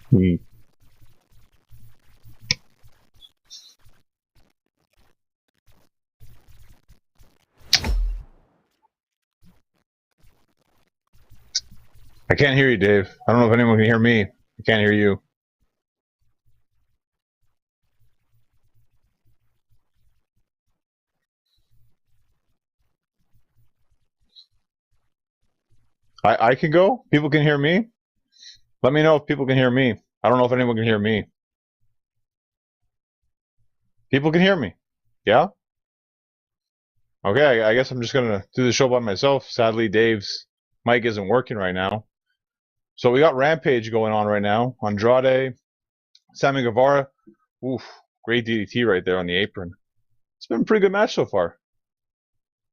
Hmm. I can't hear you, Dave. I don't know if anyone can hear me. I can't hear you. I can go? People can hear me? Let me know if people can hear me. I don't know if anyone can hear me. People can hear me. Yeah? Okay, I guess I'm just gonna do the show by myself. Sadly, Dave's mic isn't working right now. So we got Rampage going on right now. Andrade, Sammy Guevara. Oof, great DDT right there on the apron. It's been a pretty good match so far.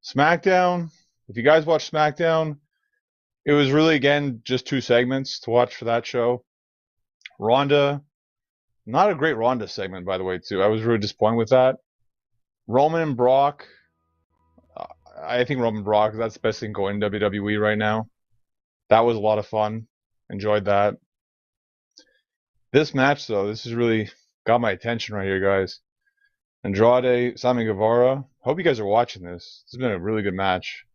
SmackDown. If you guys watch SmackDown, it was really, again, just 2 segments to watch for that show. Ronda, not a great Ronda segment, by the way, too. I was really disappointed with that. Roman and Brock. I think Roman Brock, that's the best thing going in WWE right now. That was a lot of fun. Enjoyed that. This match, though, this has really got my attention right here, guys. Andrade, Sammy Guevara. Hope you guys are watching this. This has been a really good match.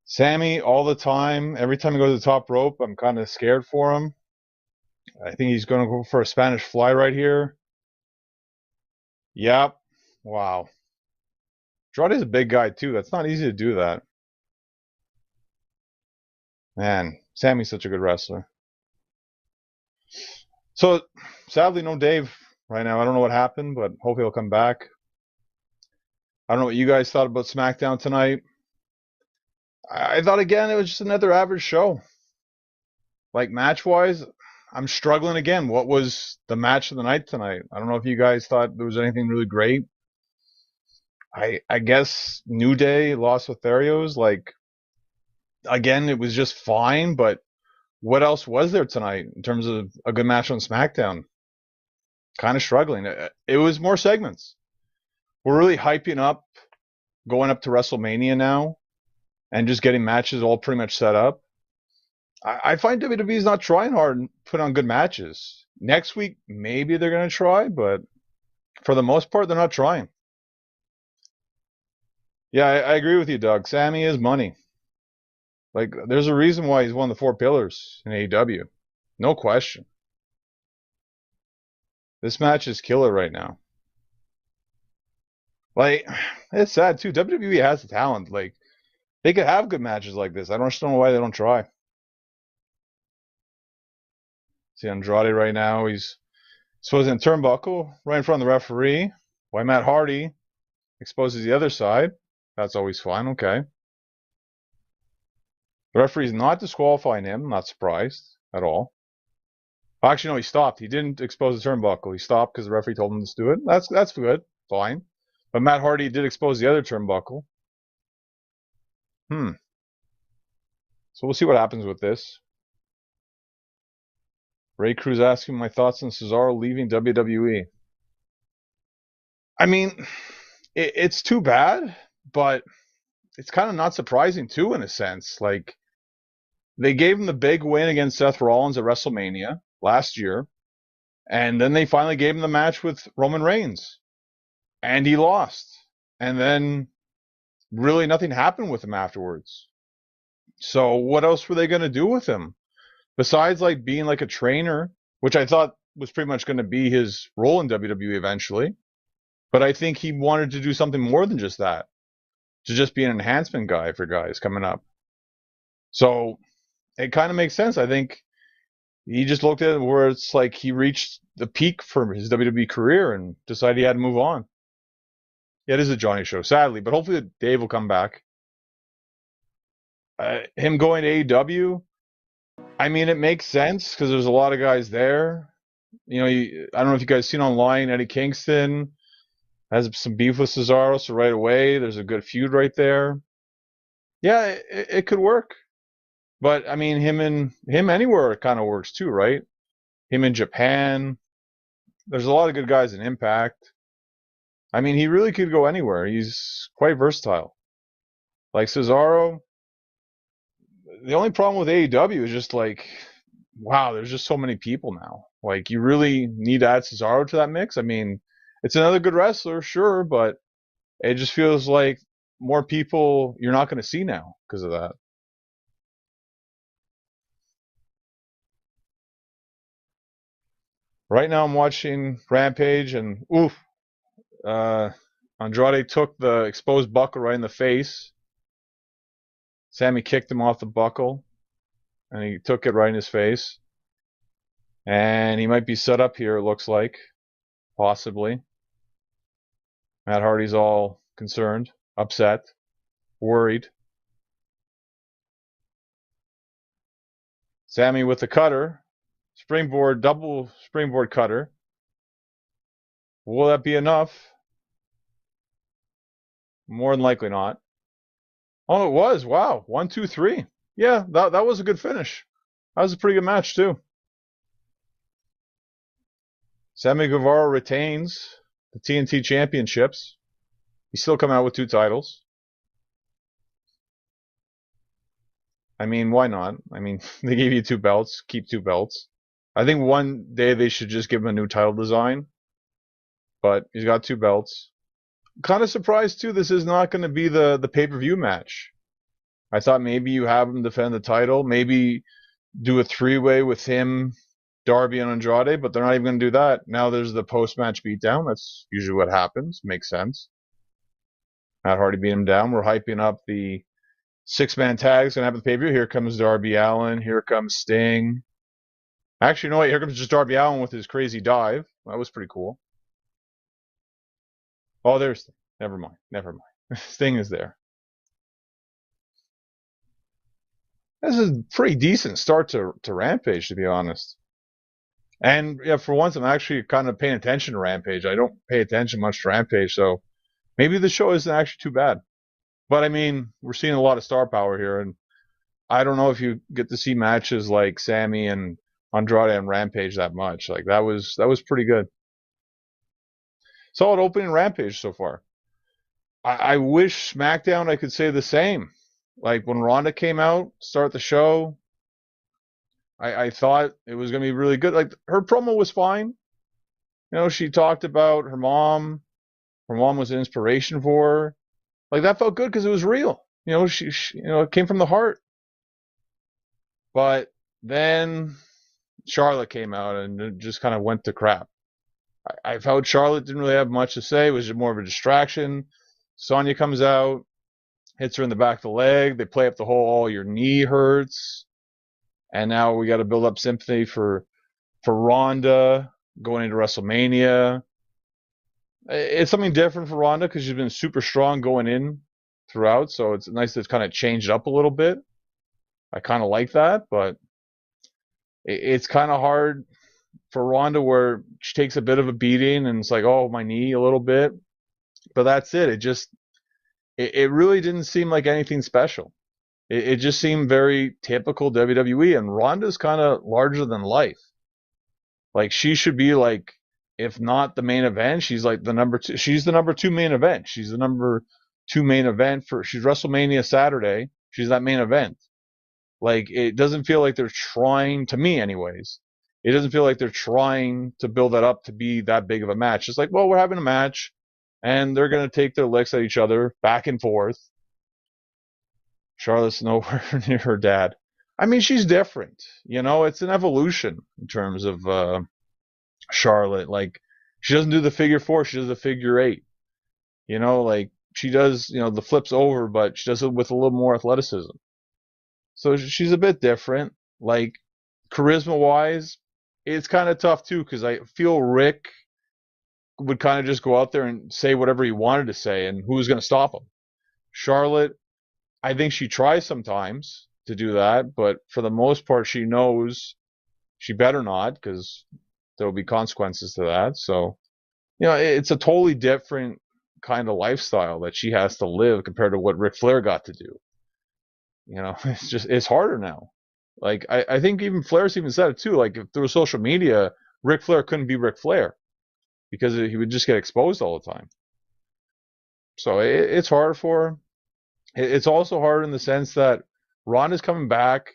Sammy, all the time, every time he goes to the top rope, I'm kind of scared for him. I think he's going to go for a Spanish fly right here. Yep. Wow. Andrade's a big guy, too. That's not easy to do that. Man, Sammy's such a good wrestler. So, sadly, no Dave right now. I don't know what happened, but hopefully he'll come back. I don't know what you guys thought about SmackDown tonight. I thought, again, it was just another average show. Like, match-wise, I'm struggling again. What was the match of the night tonight? I don't know if you guys thought there was anything really great. I guess New Day lost with Therios. Like, again, it was just fine, but what else was there tonight in terms of a good match on SmackDown? Kind of struggling. It was more segments. We're really hyping up going up to WrestleMania now and just getting matches all pretty much set up. I find WWE's not trying hard and put on good matches. Next week, maybe they're going to try, but for the most part, they're not trying. Yeah, I agree with you, Doug. Sammy is money. Like, there's a reason why he's one of the 4 pillars in AEW. No question. This match is killer right now. Like, it's sad, too. WWE has the talent. Like, they could have good matches like this. I don't know why they don't try. See Andrade right now. He's supposed in turnbuckle right in front of the referee. Why Matt Hardy exposes the other side. That's always fun. Okay. The referee's not disqualifying him. Not surprised at all. Actually, no, he stopped. He didn't expose the turnbuckle. He stopped because the referee told him to do it. That's good. Fine. But Matt Hardy did expose the other turnbuckle. So we'll see what happens with this. Ray Cruz asking my thoughts on Cesaro leaving WWE. I mean, it's too bad, but it's kind of not surprising too, in a sense. Like, they gave him the big win against Seth Rollins at WrestleMania last year, and then they finally gave him the match with Roman Reigns, and he lost. And then really nothing happened with him afterwards. So what else were they going to do with him? Besides, like, being like a trainer, which I thought was pretty much going to be his role in WWE eventually. But I think he wanted to do something more than just that, to just be an enhancement guy for guys coming up. So it kind of makes sense. I think he just looked at it where it's like he reached the peak for his WWE career and decided he had to move on. Yeah, it is a Johnny show, sadly, but hopefully Dave will come back. Him going to AEW, I mean, it makes sense because there's a lot of guys there. You know, I don't know if you guys seen online, Eddie Kingston has some beef with Cesaro, so right away there's a good feud right there. Yeah, it could work. But I mean, him anywhere kind of works too, right? Him in Japan. There's a lot of good guys in Impact. I mean, he really could go anywhere. He's quite versatile. Like Cesaro, the only problem with AEW is just like wow, there's just so many people now. Like, you really need to add Cesaro to that mix. I mean, it's another good wrestler, sure, but it just feels like more people you're not going to see now because of that. Right now, I'm watching Rampage, and oof, uh, Andrade took the exposed buckle right in the face. Sammy kicked him off the buckle, and he took it right in his face. And he might be set up here, it looks like, possibly. Matt Hardy's all concerned, upset, worried. Sammy with the cutter, springboard, double springboard cutter. Will that be enough? More than likely not. Oh, it was. Wow. 1, 2, 3. Yeah, that was a good finish. That was a pretty good match, too. Sammy Guevara retains the TNT Championships. He's still coming out with 2 titles. I mean, why not? I mean, they gave you 2 belts, keep 2 belts. I think one day they should just give him a new title design. But he's got 2 belts. Kind of surprised, too, this is not going to be the pay-per-view match. I thought maybe you have him defend the title, maybe do a 3-way with him, Darby, and Andrade, but they're not even going to do that. Now there's the post-match beatdown. That's usually what happens. Makes sense. Matt Hardy beat him down. We're hyping up the 6-man tags going to happen the pay-per-view. Here comes Darby Allin. Here comes Sting. Actually, no, wait. Here comes just Darby Allin with his crazy dive. That was pretty cool. Oh, there's Sting. Never mind. Sting is there. This is a pretty decent start to Rampage, to be honest. And yeah, for once, I'm actually kind of paying attention to Rampage. I don't pay attention much to Rampage, so maybe the show isn't actually too bad. But I mean, we're seeing a lot of star power here, and I don't know if you get to see matches like Sammy and Andrade and Rampage that much. Like that was pretty good. Solid opening Rampage so far. I wish SmackDown I could say the same. Like when Ronda came out, start the show, I thought it was going to be really good. Like her promo was fine. You know, she talked about her mom. Her mom was an inspiration for her. Like that felt good because it was real. You know, she it came from the heart. But then Charlotte came out and it just kind of went to crap. I felt Charlotte didn't really have much to say. It was just more of a distraction. Sonya comes out, hits her in the back of the leg. They play up the whole, oh, your knee hurts. And now we got to build up sympathy for Ronda going into WrestleMania. It's something different for Ronda because she's been super strong going in throughout. So it's nice to kind of change it up a little bit. I kind of like that, but it's kind of hard for Ronda where she takes a bit of a beating and it's like, oh, my knee a little bit. But that's it. It really didn't seem like anything special. It just seemed very typical WWE, and Ronda's kind of larger than life. Like she should be like, if not the main event, she's like the number 2. She's the number 2 main event. She's the number 2 main event she's WrestleMania Saturday. She's that main event. Like it doesn't feel like they're trying, to me anyways. It doesn't feel like they're trying to build that up to be that big of a match. It's like, well, we're having a match, and they're gonna take their licks at each other back and forth. Charlotte's nowhere near her dad. I mean, she's different. You know, it's an evolution in terms of Charlotte. Like, she doesn't do the figure 4, she does the figure 8. You know, like, she does, the flips over, but she does it with a little more athleticism. So she's a bit different. Like, charisma-wise, it's kind of tough, too, because I feel Rick would kind of just go out there and say whatever he wanted to say, and who's going to stop him? Charlotte, I think she tries sometimes to do that, but for the most part, she knows she better not because there will be consequences to that. So, it's a totally different kind of lifestyle that she has to live compared to what Ric Flair got to do. It's harder now. Like, I think even Flair's even said it too. Like, if there was social media, Ric Flair couldn't be Ric Flair because he would just get exposed all the time. So it's hard for her. It's also hard in the sense that Ronda's coming back,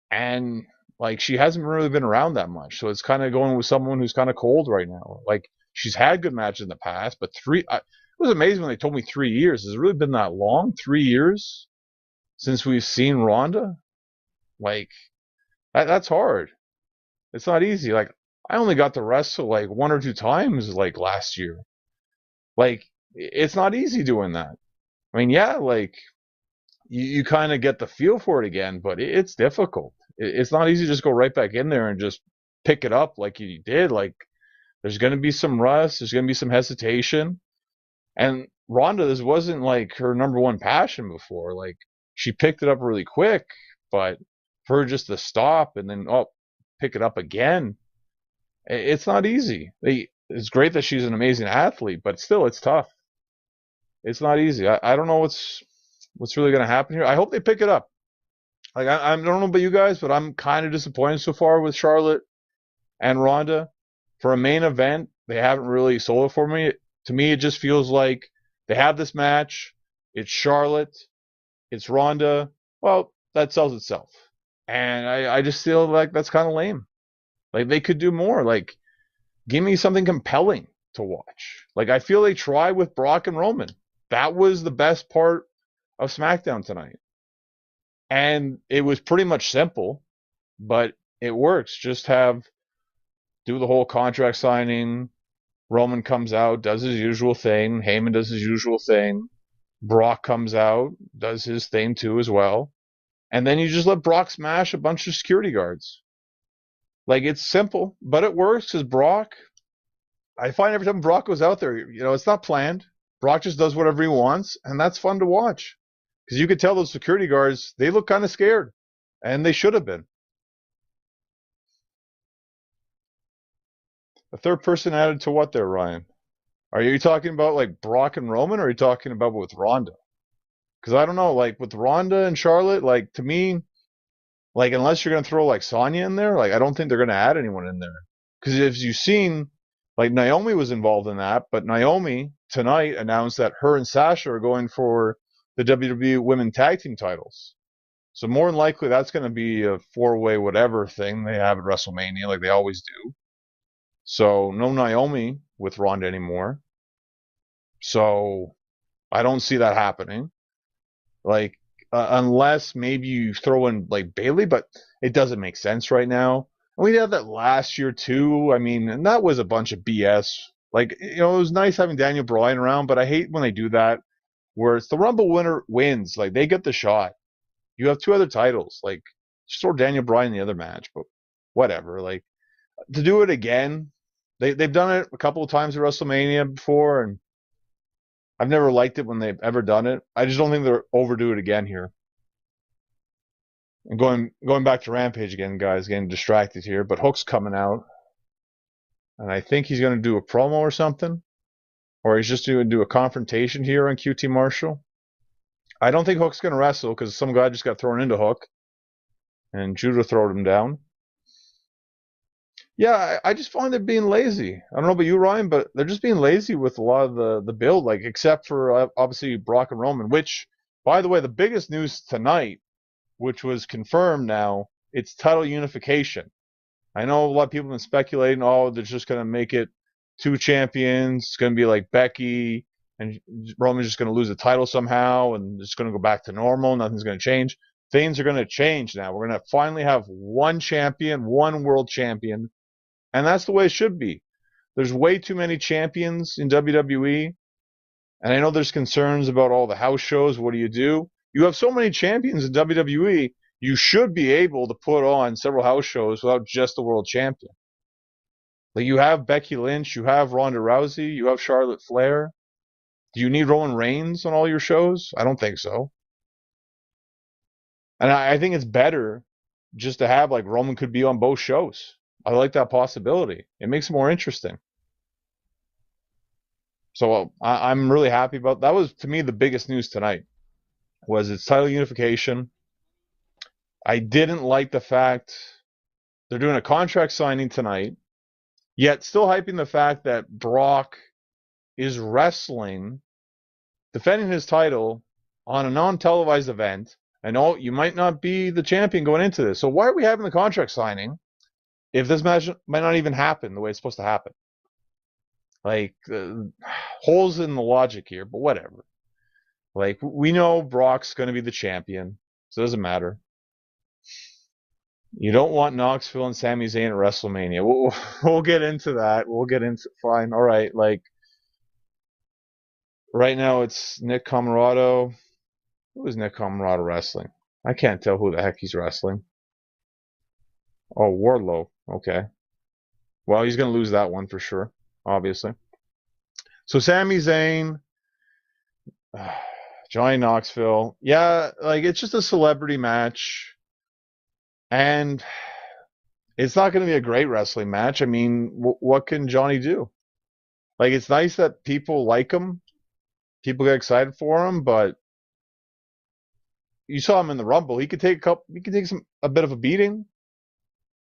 and like she hasn't really been around that much. So it's kind of going with someone who's kind of cold right now. Like she's had good matches in the past, but it was amazing when they told me 3 years. Has it really been that long? 3 years since we've seen Ronda? Like that's hard. It's not easy. Like I only got to wrestle like 1 or 2 times like last year. Like it's not easy doing that. I mean, yeah, like you kind of get the feel for it again, but it's difficult. It's not easy to just go right back in there and just pick it up like you did. Like there's going to be some rust, there's going to be some hesitation. And Ronda, this wasn't like her number one passion before. Like she picked it up really quick, but for her just to stop and then pick it up again, it's not easy. It's great that she's an amazing athlete, but still, it's tough. It's not easy. I don't know what's really going to happen here. I hope they pick it up. Like I don't know about you guys, but I'm kind of disappointed so far with Charlotte and Ronda. For a main event, they haven't really sold it for me. To me, it just feels like they have this match. It's Charlotte. It's Ronda. Well, that sells itself. And I just feel like that's kind of lame. Like they could do more. Like give me something compelling to watch. Like I feel they tried with Brock and Roman. That was the best part of SmackDown tonight. And it was pretty much simple, but it works. Just do the whole contract signing. Roman comes out, does his usual thing. Heyman does his usual thing. Brock comes out, does his thing too as well. And then you just let Brock smash a bunch of security guards. Like it's simple, but it works because Brock, I find every time Brock goes out there, it's not planned. Brock just does whatever he wants, and that's fun to watch. Because you could tell those security guards, they look kind of scared. And they should have been. A third person added to what there, Ryan? Are you talking about like Brock and Roman, or are you talking about with Ronda? Because I don't know, like with Ronda and Charlotte, like to me, like unless you're gonna throw like Sonya in there, like I don't think they're gonna add anyone in there. Because if you've seen, like Naomi was involved in that, but Naomi tonight announced that her and Sasha are going for the WWE Women Tag Team titles. So more than likely that's going to be a 4-way whatever thing they have at WrestleMania, like they always do. So no Naomi with Ronda anymore. So I don't see that happening. Like unless maybe you throw in like Bayley, but it doesn't make sense right now. And we had that last year too. I mean, and that was a bunch of BS. Like it was nice having Daniel Bryan around, but I hate when they do that. Where it's the Rumble winner wins, like they get the shot. You have 2 other titles, like just throw Daniel Bryan in the other match, but whatever. Like to do it again, they've done it a couple of times at WrestleMania before, and I've never liked it when they've ever done it. I just don't think they'll overdo it again here. And going back to Rampage again, guys, getting distracted here, but Hook's coming out, and I think he's going to do a promo or something. Or he's just going to do a confrontation here on QT Marshall. I don't think Hook's going to wrestle because some guy just got thrown into Hook. And Judah threw him down. Yeah, I just find they're being lazy. I don't know about you, Ryan, but they're just being lazy with a lot of the build, like except for obviously Brock and Roman, which, by the way, the biggest news tonight, which was confirmed now, it's title unification. I know a lot of people have been speculating, they're just going to make it 2 champions. It's going to be like Becky and Roman's just going to lose the title somehow and it's going to go back to normal. Nothing's going to change. Things are going to change now. We're going to finally have 1 champion, 1 world champion. And that's the way it should be. There's way too many champions in WWE. And I know there's concerns about all the house shows. What do? You have so many champions in WWE. You should be able to put on several house shows without just the world champion. Like you have Becky Lynch, you have Ronda Rousey, you have Charlotte Flair. Do you need Roman Reigns on all your shows? I don't think so. And I think it's better just to have like Roman could be on both shows. I like that possibility. It makes it more interesting. So I'm really happy about that. Was to me the biggest news tonight was its title unification. I didn't like the fact they're doing a contract signing tonight. Yet still hyping the fact that Brock is wrestling, defending his title on a non-televised event I know you might not be the champion going into this. So why are we having the contract signing if this match might not even happen the way it's supposed to happen? Like, holes in the logic here, but whatever. Like, we know Brock's going to be the champion, so it doesn't matter. You don't want Knoxville and Sami Zayn at WrestleMania. We'll get into that. We'll get into fine. All right, like right now it's Nick Comoroto. Who is Nick Comoroto wrestling? I can't tell who the heck he's wrestling. Oh, Wardlow. Okay. Well, he's going to lose that one for sure, obviously. So Sami Zayn, Johnny Knoxville. Yeah, like it's just a celebrity match. And it's not going to be a great wrestling match. I mean, what can Johnny do? Like, it's nice that people like him. People get excited for him, but you saw him in the Rumble. He could take a bit of a beating.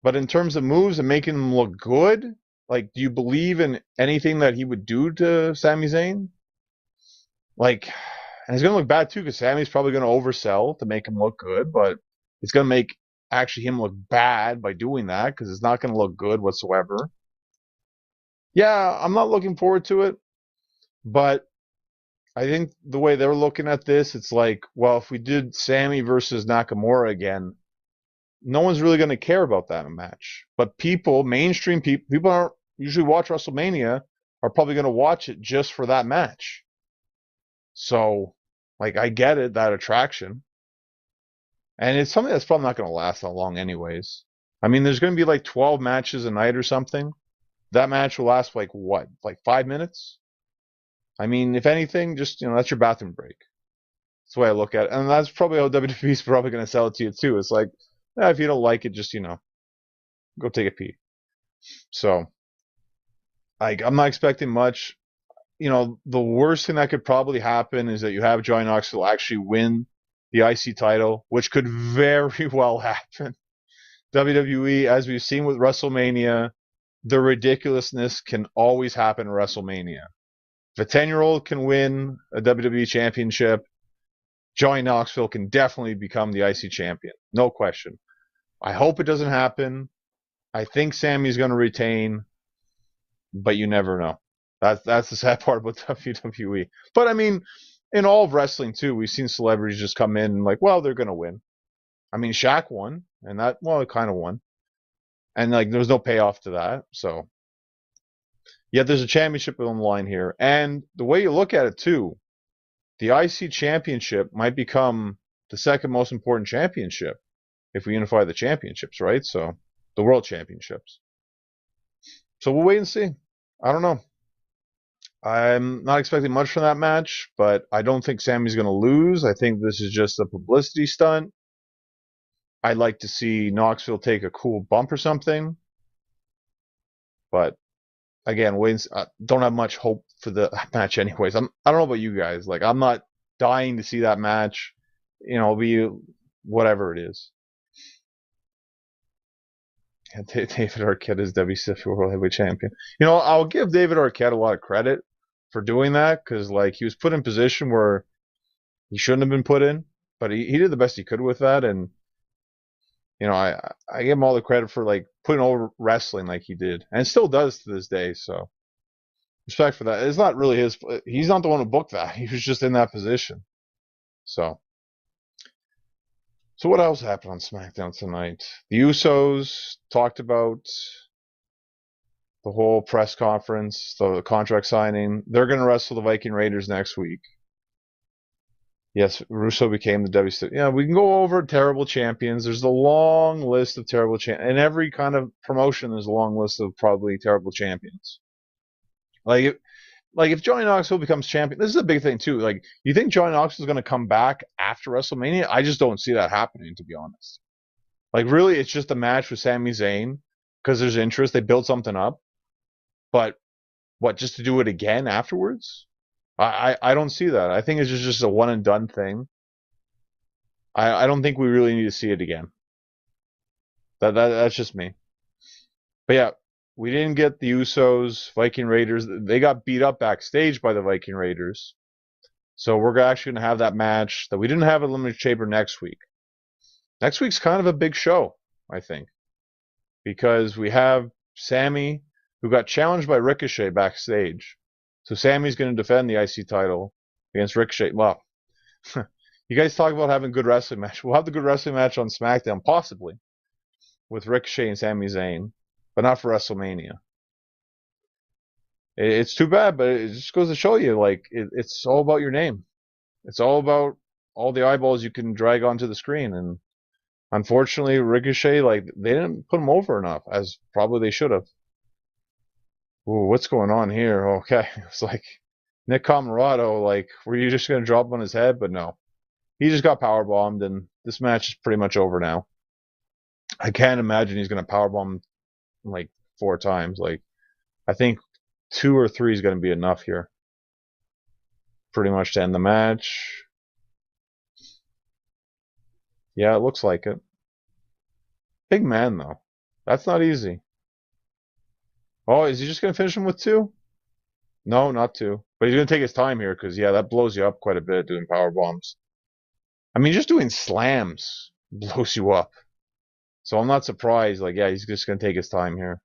But in terms of moves and making him look good, like, do you believe in anything that he would do to Sami Zayn? Like, and it's going to look bad too, because Sami's probably going to oversell to make him look good, but it's going to make actually him look bad by doing that, because it's not going to look good whatsoever. Yeah, I'm not looking forward to it, but I think the way they're looking at this, it's like, well, if we did Sami versus Nakamura again, no one's really going to care about that match. But people, mainstream people aren't usually watch WrestleMania, are probably going to watch it just for that match. So, like, I get it, that attraction. And it's something that's probably not going to last that long anyways. I mean, there's going to be like 12 matches a night or something. That match will last like what? Like 5 minutes? I mean, if anything, just, that's your bathroom break. That's the way I look at it. And that's probably how WWE's probably going to sell it to you too. It's like, if you don't like it, just, go take a pee. So, I'm not expecting much. The worst thing that could probably happen is that you have Johnny Knoxville actually win the IC title, which could very well happen. WWE, as we've seen with WrestleMania, the ridiculousness can always happen at WrestleMania. If a 10-year-old can win a WWE championship, Johnny Knoxville can definitely become the IC champion. No question. I hope it doesn't happen. I think Sami's going to retain, but you never know. That's the sad part about WWE. But I mean, in all of wrestling too, we've seen celebrities just come in and like, well, they're going to win. I mean, Shaq won, and it kind of won. And like, there was no payoff to that. So, yeah, there's a championship on the line here. And the way you look at it too, the IC championship might become the second most important championship if we unify the championships, right? So, the world championships. So we'll wait and see. I don't know. I'm not expecting much from that match, but I don't think Sami's going to lose. I think this is just a publicity stunt. I'd like to see Knoxville take a cool bump or something. But again, don't have much hope for the match anyways. I don't know about you guys. Like, I'm not dying to see that match. Be whatever it is. David Arquette is WCW World Heavyweight Champion. I'll give David Arquette a lot of credit for doing that, because like, he was put in a position where he shouldn't have been put in, but he did the best he could with that. And I give him all the credit for like putting over wrestling like he did, and still does to this day. So respect for that. It's not really he's not the one who booked that. He was just in that position. So what else happened on SmackDown tonight? The Usos talked about the whole press conference, the contract signing. They're going to wrestle the Viking Raiders next week. Yes, Russo became the WCW. Yeah, we can go over terrible champions. There's a long list of terrible champions. In every kind of promotion, there's a long list of probably terrible champions. Like if Johnny Knoxville becomes champion, this is a big thing too. Like, you think Johnny Knoxville is going to come back after WrestleMania? I just don't see that happening, to be honest. Like, really, it's just a match with Sami Zayn because there's interest. They build something up. But what, just to do it again afterwards? I don't see that. I think it's just a one and done thing. I don't think we really need to see it again. That's just me. But yeah, we didn't get the Usos, Viking Raiders. They got beat up backstage by the Viking Raiders. So we're actually going to have that match that we didn't have at Elimination Chamber next week. Next week's kind of a big show, I think, because we have Sammy, who got challenged by Ricochet backstage. So Sammy's going to defend the IC title against Ricochet. Well, you guys talk about having good wrestling match. We'll have the good wrestling match on SmackDown, possibly, with Ricochet and Sami Zayn, but not for WrestleMania. It's too bad, but it just goes to show you, like, it's all about your name. It's all about all the eyeballs you can drag onto the screen. And unfortunately, Ricochet, like, they didn't put him over enough, as probably they should have. Ooh, what's going on here? Okay, it's like Nick Comoroto, like, were you just going to drop on his head? But no. He just got powerbombed, and this match is pretty much over now. I can't imagine he's going to powerbomb like 4 times. Like, I think 2 or 3 is going to be enough here. Pretty much to end the match. Yeah, it looks like it. Big man, though. That's not easy. Oh, is he just going to finish him with 2? No, not 2. But he's going to take his time here because, yeah, that blows you up quite a bit doing power bombs. I mean, just doing slams blows you up. So I'm not surprised. Like, yeah, he's just going to take his time here.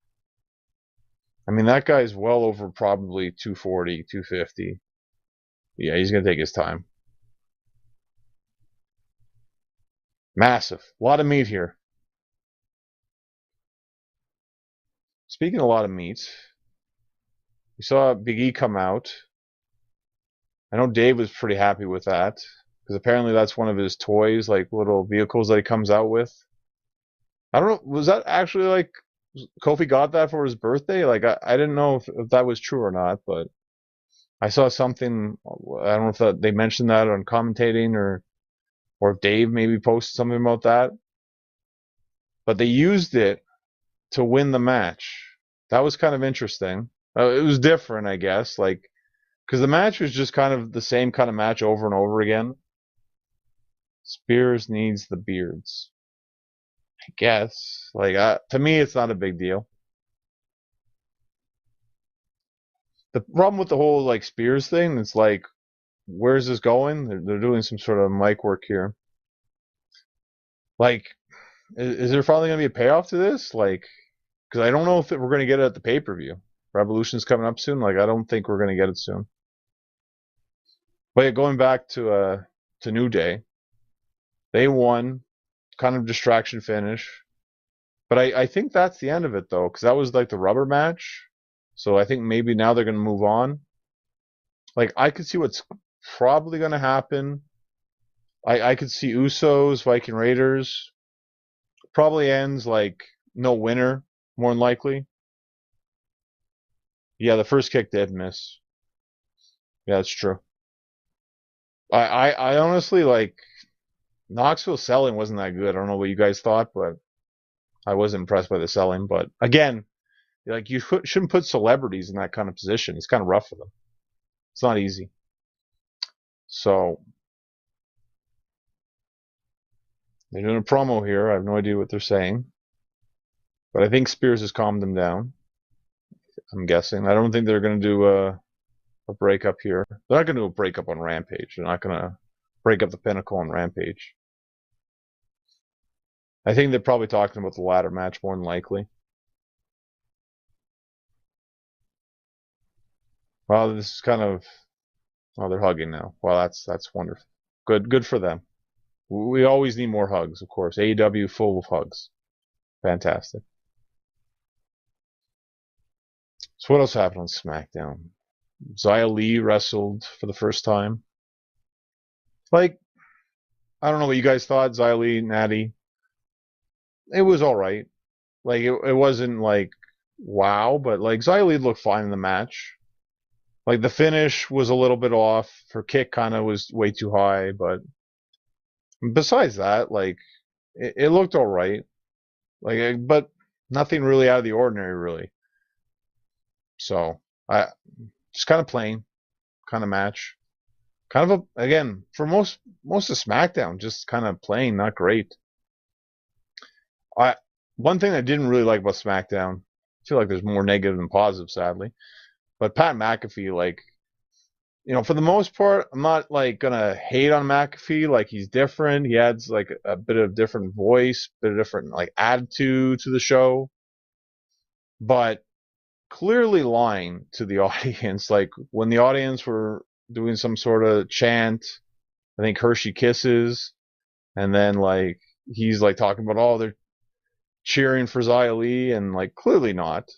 I mean, that guy's well over probably 240, 250. Yeah, he's going to take his time. Massive. A lot of meat here. Speaking of a lot of meat, we saw Big E come out. I know Dave was pretty happy with that, because apparently that's one of his toys, like little vehicles that he comes out with. I don't know, was that actually like Kofi got that for his birthday? Like, I didn't know if that was true or not, but I saw something. I don't know if they mentioned that on commentating, or if Dave maybe posted something about that. But they used it to win the match. That was kind of interesting. It was different, I guess, like, because the match was just kind of the same kind of match over and over again. Spears needs the beards, I guess. Like, to me, it's not a big deal. The problem with the whole like Spears thing, it's like, where's this going? They're doing some sort of mic work here. Like, is there finally going to be a payoff to this? Like, because I don't know if we're going to get it at the pay-per-view. Revolution's coming up soon. Like, I don't think we're going to get it soon. But yeah, going back to New Day, they won, kind of distraction finish. But I think that's the end of it, though, because that was like the rubber match. So I think maybe now they're going to move on. Like, I could see what's probably going to happen. I could see Usos, Viking Raiders. Probably ends like no winner, more than likely. Yeah, the first kick did miss. Yeah, that's true. I honestly, like, Knoxville's selling wasn't that good. I don't know what you guys thought, but I was impressed by the selling. But again, like, you shouldn't put celebrities in that kind of position. It's kind of rough for them. It's not easy. So they're doing a promo here. I have no idea what they're saying, but I think Spears has calmed them down. I'm guessing. I don't think they're going to do a breakup here. They're not going to do a breakup on Rampage. They're not going to break up the Pinnacle on Rampage. I think they're probably talking about the ladder match more than likely. Well, this is kind of. Oh, they're hugging now. Well, that's wonderful. Good for them. We always need more hugs, of course. AEW full of hugs. Fantastic. So what else happened on SmackDown? Xia Li wrestled for the first time. Like, I don't know what you guys thought. Xia Li, Natty. It was all right. Like, it wasn't like wow, but like Xia Li looked fine in the match. Like, the finish was a little bit off. Her kick kind of was way too high, but besides that, like, it looked all right. Like, but nothing really out of the ordinary, really. So I just kind of plain, kind of match, kind of again for most of SmackDown, just kind of plain, not great. I One thing I didn't really like about SmackDown, I feel like there's more negative than positive, sadly. But Pat McAfee, like, for the most part, I'm not like gonna hate on McAfee. Like he's different. He adds like a bit of different voice, bit of different like attitude to the show, but clearly lying to the audience. Like when the audience were doing some sort of chant, I think Hershey Kisses, and then like he's like talking about, oh, they're cheering for Xia Li, and like clearly not.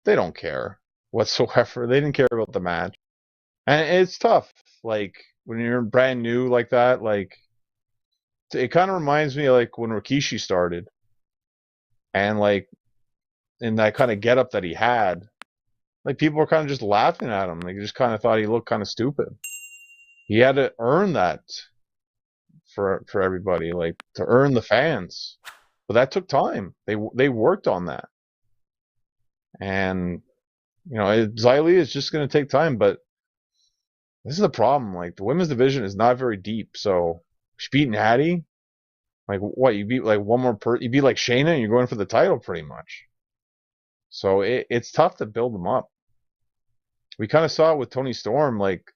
They don't care whatsoever. They didn't care about the match. And it's tough. Like when you're brand new like that, like it kind of reminds me of like when Rikishi started, and like in that kind of getup that he had, like people were kind of just laughing at him. Like, they just kind of thought he looked kind of stupid. He had to earn that for everybody, like to earn the fans. But that took time. They worked on that, and Xia Li is just going to take time. But this is the problem. Like the women's division is not very deep. So she beat Natty. Like what? You beat like one more you beat like Shayna, and you're going for the title pretty much. So it's tough to build them up. We kind of saw it with Toni Storm. Like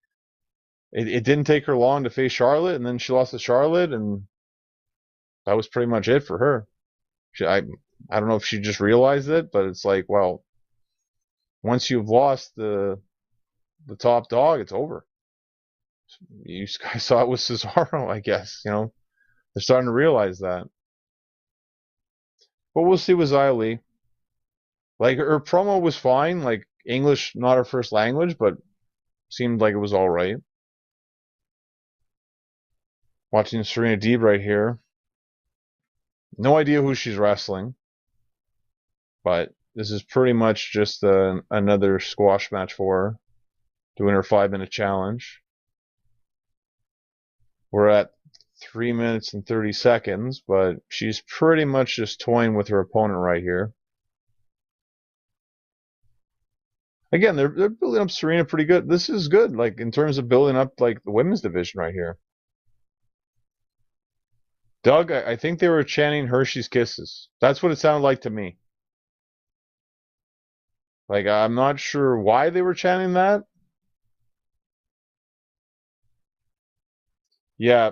it didn't take her long to face Charlotte, and then she lost to Charlotte, and that was pretty much it for her. I don't know if she just realized it, but it's like, well, once you've lost the top dog, it's over. You guys saw it with Cesaro, I guess. They're starting to realize that. But we'll see with Xia Li. Like her promo was fine. Like English, not her first language, but seemed like it was all right. Watching Serena Deeb right here. No idea who she's wrestling, but this is pretty much just another squash match for her, doing her 5-minute challenge. We're at 3 minutes and 30 seconds, but she's pretty much just toying with her opponent right here. Again, they're building up Serena pretty good. This is good, like in terms of building up like the women's division right here. Doug, I think they were chanting Hershey's Kisses. That's what it sounded like to me. Like I'm not sure why they were chanting that. Yeah,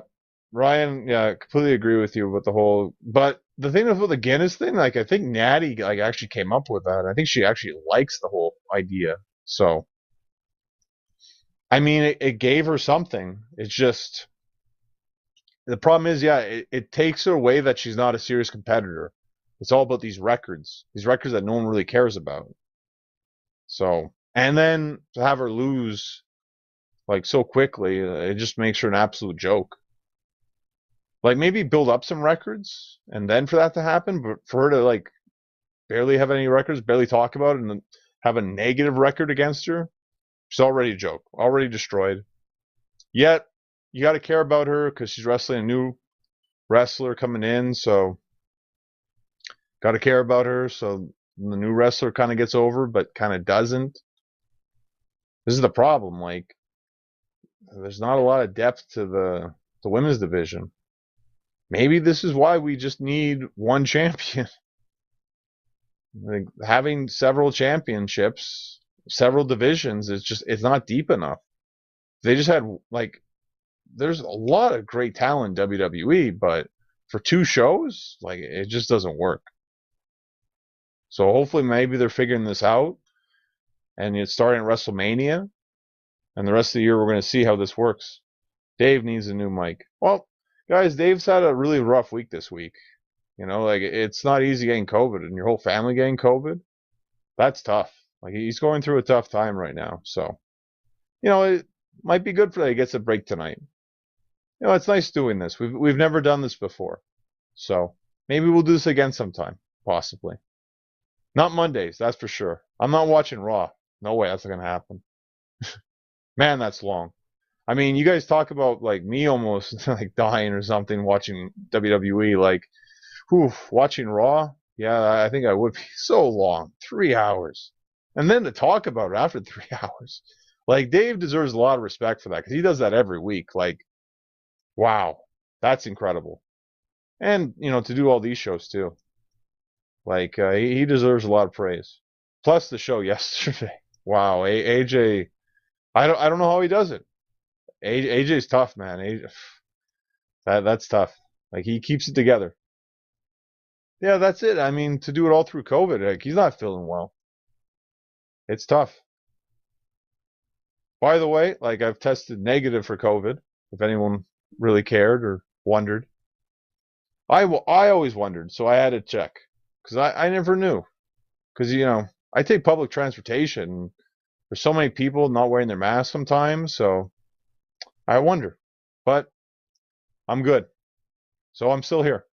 Ryan, yeah, I completely agree with you with the whole. But the thing with the Guinness thing, like I think Natty like actually came up with that. I think she actually likes the whole idea. So, I mean, it gave her something. It's just the problem is, yeah, it takes her away that she's not a serious competitor. It's all about these records that no one really cares about. So, and then to have her lose like so quickly, it just makes her an absolute joke. Like maybe build up some records and then for that to happen, but for her to like barely have any records, barely talk about it, and then have a negative record against her, she's already a joke, already destroyed. Yet you got to care about her because she's wrestling a new wrestler coming in, so got to care about her. So the new wrestler kind of gets over, but kind of doesn't. This is the problem. Like, there's not a lot of depth to the women's division. Maybe this is why we just need one champion. Like, having several championships, several divisions, it's not deep enough. They just had like there's a lot of great talent in WWE, but for 2 shows, like it just doesn't work. So hopefully maybe they're figuring this out, and it's starting at WrestleMania, and the rest of the year we're going to see how this works. Dave needs a new mic. Well, guys, Dave's had a really rough week this week. Like it's not easy getting COVID and your whole family getting COVID. That's tough. Like he's going through a tough time right now. So, it might be good for that he gets a break tonight. It's nice doing this. We've never done this before. So maybe we'll do this again sometime, possibly. Not Mondays, that's for sure. I'm not watching Raw. No way that's going to happen. Man, that's long. I mean, you guys talk about like me almost like dying or something watching WWE. Like, watching Raw? Yeah, I think I would be so long. 3 hours. And then to talk about it after 3 hours. Like, Dave deserves a lot of respect for that because he does that every week. Like, wow, that's incredible. And, to do all these shows too. Like, he deserves a lot of praise. Plus the show yesterday. Wow, AJ, I don't know how he does it. AJ's tough, man. That's tough. Like, he keeps it together. Yeah, that's it. I mean, to do it all through COVID, like, he's not feeling well. It's tough. By the way, like, I've tested negative for COVID, if anyone really cared or wondered. I always wondered, so I had to check. Because I never knew. Because, I take public transportation. There's so many people not wearing their masks sometimes, so I wonder. But I'm good. So I'm still here.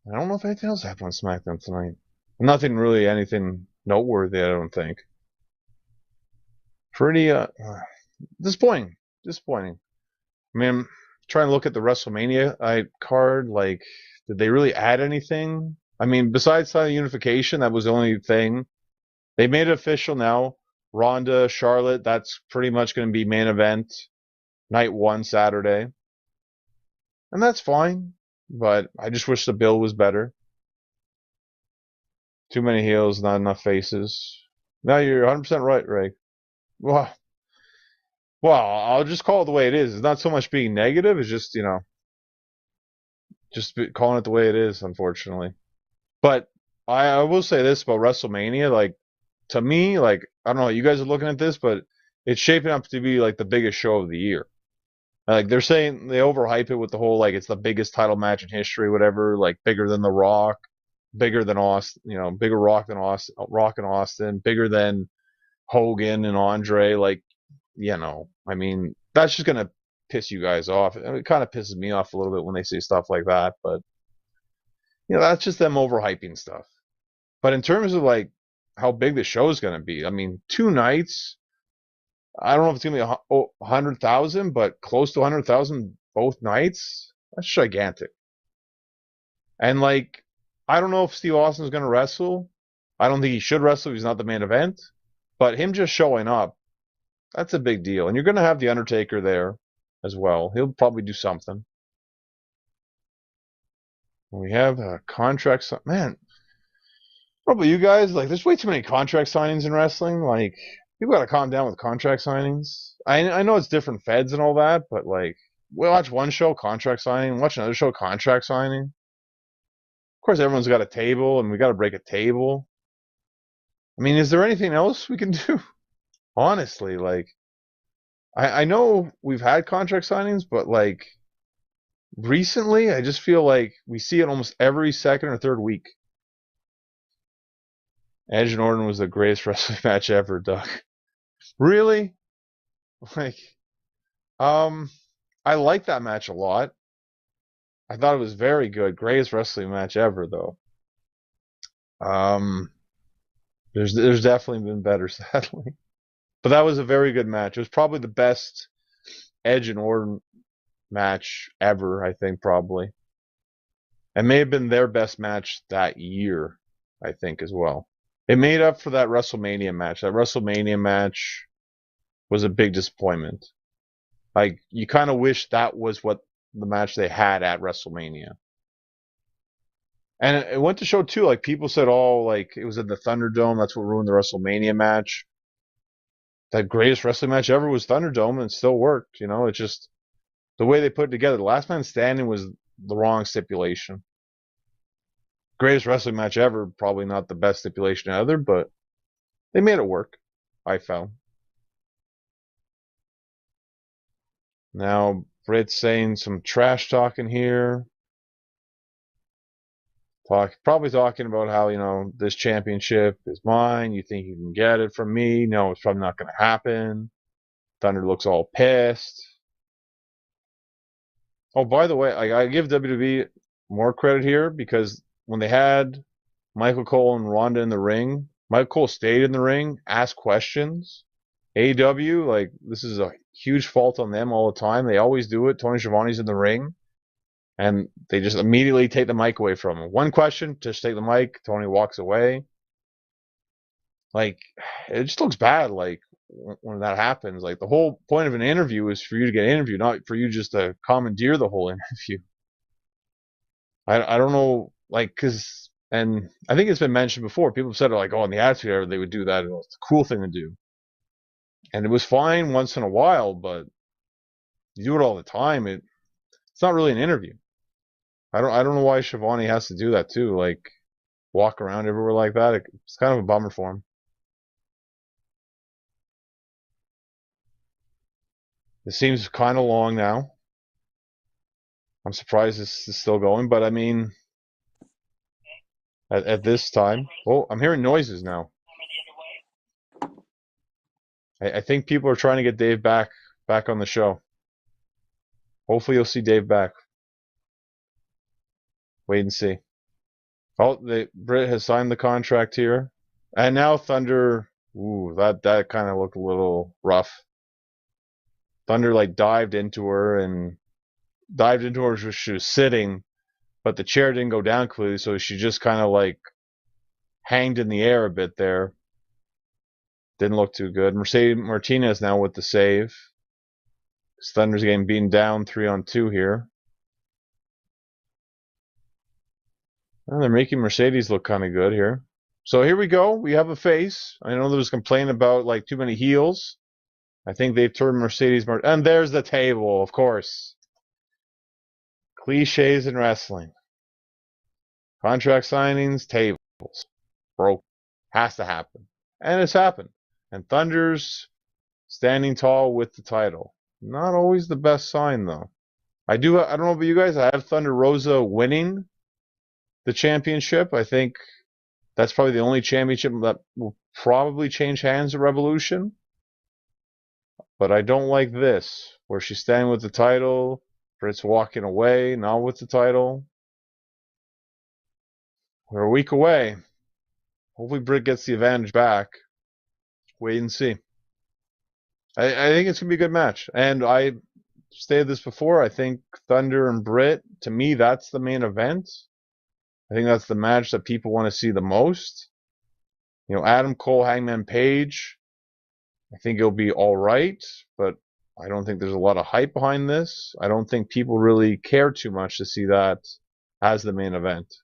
I don't know if anything else happened on SmackDown tonight. Nothing really, anything noteworthy, I don't think. Pretty disappointing. Disappointing. I mean, I'm trying to look at the WrestleMania card. Like, did they really add anything? I mean, besides the unification, that was the only thing. They made it official now. Ronda, Charlotte, that's pretty much going to be main event. Night 1, Saturday. And that's fine. But I just wish the bill was better. Too many heels, not enough faces. No, you're 100% right, Ray. Well, I'll just call it the way it is. It's not so much being negative. It's just, just calling it the way it is, unfortunately. But I will say this about WrestleMania. Like, to me, like, I don't know how you guys are looking at this, but it's shaping up to be, like, the biggest show of the year. Like, they're saying they overhype it with the whole, like, it's the biggest title match in history, whatever, like, bigger than The Rock, bigger than Austin, bigger Rock than Rock and Austin, bigger than Hogan and Andre. Like, I mean, that's just going to piss you guys off. It kind of pisses me off a little bit when they say stuff like that, but, that's just them overhyping stuff. But in terms of, like, how big the show is going to be, I mean, 2 nights, I don't know if it's going to be 100,000, but close to 100,000 both nights. That's gigantic. And, like, I don't know if Steve Austin's going to wrestle. I don't think he should wrestle if he's not the main event. But him just showing up, that's a big deal. And you're going to have The Undertaker there as well. He'll probably do something. We have contracts. Man, what about you guys? Like, there's way too many contract signings in wrestling. Like, people got to calm down with contract signings. I know it's different feds and all that, but, like, we'll watch one show, contract signing, watch another show, contract signing. Of course, everyone's got a table, and we got to break a table. I mean, is there anything else we can do? Honestly, like, I know we've had contract signings, but, like, recently, I just feel like we see it almost every second or third week. Edge and Orton was the greatest wrestling match ever, Doug. Really? Like, I like that match a lot. I thought it was very good. Greatest wrestling match ever, though. There's definitely been better, sadly. But that was a very good match. It was probably the best Edge and Orton match ever, I think, probably. It may have been their best match that year, I think, as well. It made up for that WrestleMania match. That WrestleMania match was a big disappointment. Like, you kind of wish that was what the match they had at WrestleMania. And it went to show, too, like, people said, like, it was in the Thunderdome. That's what ruined the WrestleMania match. That greatest wrestling match ever was Thunderdome, and it still worked. It's just the way they put it together. The Last Man Standing was the wrong stipulation. Greatest wrestling match ever, probably not the best stipulation either, but they made it work, I found. Now, Britt's saying some trash talking here. Probably talking about how, this championship is mine. You think you can get it from me? No, it's probably not going to happen. Thunder looks all pissed. Oh, by the way, I give WWE more credit here because when they had Michael Cole and Ronda in the ring, Michael Cole stayed in the ring, asked questions. AEW, like, this is a huge fault on them all the time. They always do it. Tony Schiavone's in the ring, and they just immediately take the mic away from him. One question, just take the mic. Tony walks away. Like, it just looks bad, like, when that happens. Like, the whole point of an interview is for you to get interviewed, not for you just to commandeer the whole interview. I don't know, like, and I think it's been mentioned before. People have said, like, oh, in the Attitude Era, they would do that. It's a cool thing to do. And it was fine once in a while, but you do it all the time. It's not really an interview. I don't know why Shivani has to do that too. Like walk around everywhere like that. It's kind of a bummer for him. It seems kind of long now. I'm surprised this is still going, but I mean, at this time, oh, I'm hearing noises now. I think people are trying to get Dave back on the show. Hopefully, you'll see Dave back. Wait and see. Oh, Britt has signed the contract here, and now Thunder. Ooh, that kind of looked a little rough. Thunder like dived into her as she was sitting, but the chair didn't go down clearly, so she just kind of like hanged in the air a bit there. Didn't look too good. Mercedes Martinez now with the save. Thunder's getting beaten down 3-on-2 here. Well, they're making Mercedes look kind of good here. So here we go. We have a face. I know there was complaint about like too many heels. I think they've turned Mercedes. And there's the table, of course. Cliches in wrestling. Contract signings, tables. Broke. Has to happen. And it's happened. And Thunder's standing tall with the title. Not always the best sign, though. I don't know about you guys. I have Thunder Rosa winning the championship. I think that's probably the only championship that will probably change hands at Revolution. But I don't like this, where she's standing with the title, Britt's walking away, not with the title. We're a week away. Hopefully Britt gets the advantage back. Wait and see. I think it's going to be a good match. And I stated this before. I think Thunder and Britt, to me, that's the main event. I think that's the match that people want to see the most. You know, Adam Cole, Hangman Page, I think it'll be all right, but I don't think there's a lot of hype behind this. I don't think people really care too much to see that as the main event.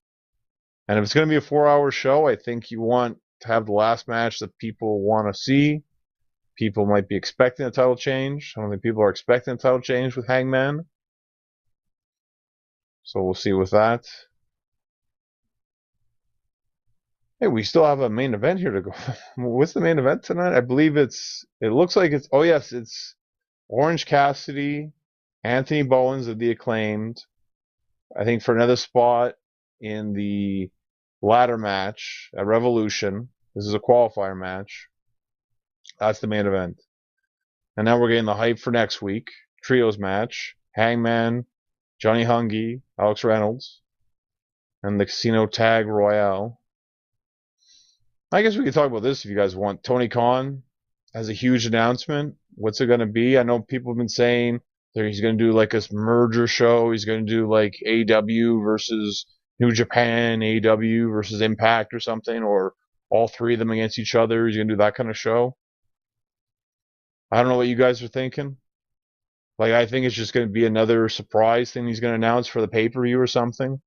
And if it's going to be a 4-hour show, I think you want to have the last match that people want to see. People might be expecting a title change. I don't think people are expecting a title change with Hangman. So we'll see with that. Hey, we still have a main event here to go. What's the main event tonight? I believe it looks like it's, oh yes, it's Orange Cassidy, Anthony Bowens of the Acclaimed. I think for another spot in the ladder match at Revolution. This is a qualifier match. That's the main event. And now we're getting the hype for next week. Trios match. Hangman, Johnny Hungy, Alex Reynolds, and the Casino Tag Royale. I guess we could talk about this if you guys want. Tony Khan has a huge announcement. What's it going to be? I know people have been saying that he's going to do like this merger show. He's going to do like AEW versus New Japan, AEW versus Impact or something, or all three of them against each other. He's going to do that kind of show. I don't know what you guys are thinking. Like, I think it's just going to be another surprise thing he's going to announce for the pay-per-view or something.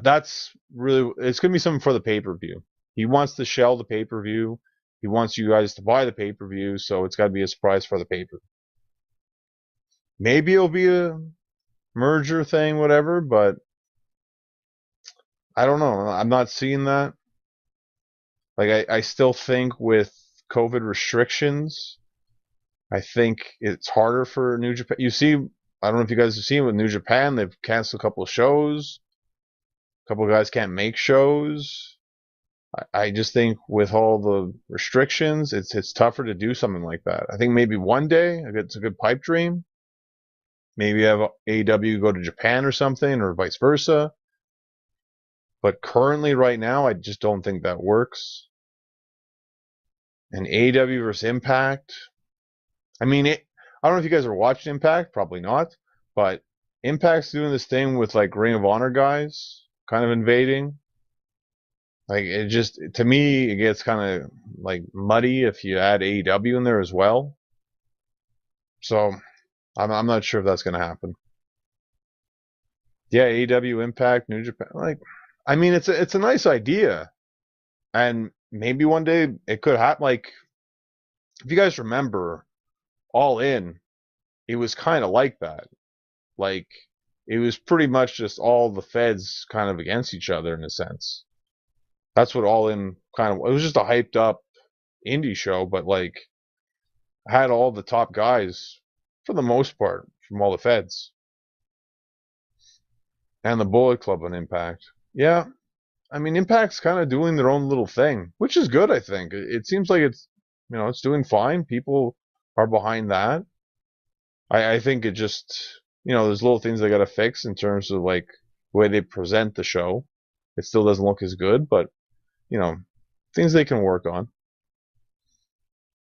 That's really, it's going to be something for the pay-per-view. He wants to shell the pay-per-view. He wants you guys to buy the pay-per-view, so it's got to be a surprise for the pay-per-view. Maybe it'll be a merger thing, whatever, but I don't know. I'm not seeing that. Like, I still think with COVID restrictions, I think it's harder for New Japan. You see, I don't know if you guys have seen with New Japan, they've canceled a couple of shows. A couple of guys can't make shows. I just think with all the restrictions, it's tougher to do something like that. I think maybe one day, it's a good pipe dream. Maybe have AEW go to Japan or something, or vice versa. But currently, right now, I just don't think that works. And AEW versus Impact. I mean, I don't know if you guys are watching Impact. Probably not. But Impact's doing this thing with like Ring of Honor guys kind of invading. Like, it just, to me, it gets kind of like muddy if you add AEW in there as well. So I'm not sure if that's going to happen. Yeah, AEW, Impact, New Japan. Like, I mean, it's a nice idea, and maybe one day it could happen. Like, if you guys remember, All In, it was kind of like that. Like, it was pretty much just all the feds kind of against each other in a sense. That's what All In kind of, it was just a hyped up indie show, but like, had all the top guys for the most part from all the feds and the Bullet Club on Impact. Yeah, I mean, Impact's kind of doing their own little thing, which is good. I think it seems like it's it's doing fine. People are behind that. I think it just there's little things they got to fix in terms of like the way they present the show. It still doesn't look as good, but you know things they can work on.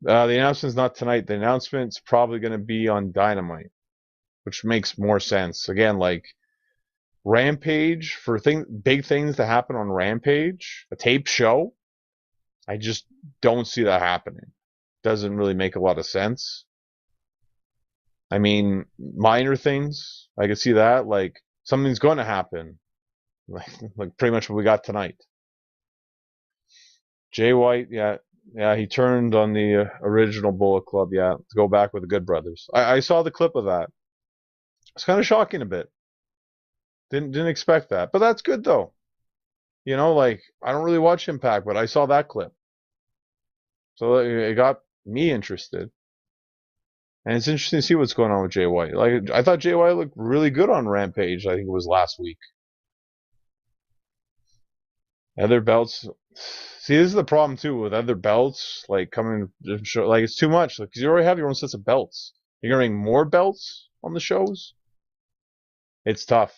The announcement's not tonight. The announcement's probably going to be on Dynamite, which makes more sense. Again, like Rampage for big things to happen on Rampage, a tape show. I just don't see that happening. Doesn't really make a lot of sense. I mean, minor things, I could see that. Like something's going to happen, like pretty much what we got tonight. Jay White, yeah, he turned on the original Bullet Club, yeah, to go back with the Good Brothers. I saw the clip of that. It's kind of shocking a bit. Didn't expect that, but that's good though. Like I don't really watch Impact, but I saw that clip, so it got me interested. And it's interesting to see what's going on with Jay White. Like I thought Jay White looked really good on Rampage. I think it was last week. Other belts. See, this is the problem too with other belts, like coming to show, like it's too much. Because you already have your own sets of belts. You're gonna bring more belts on the shows. It's tough.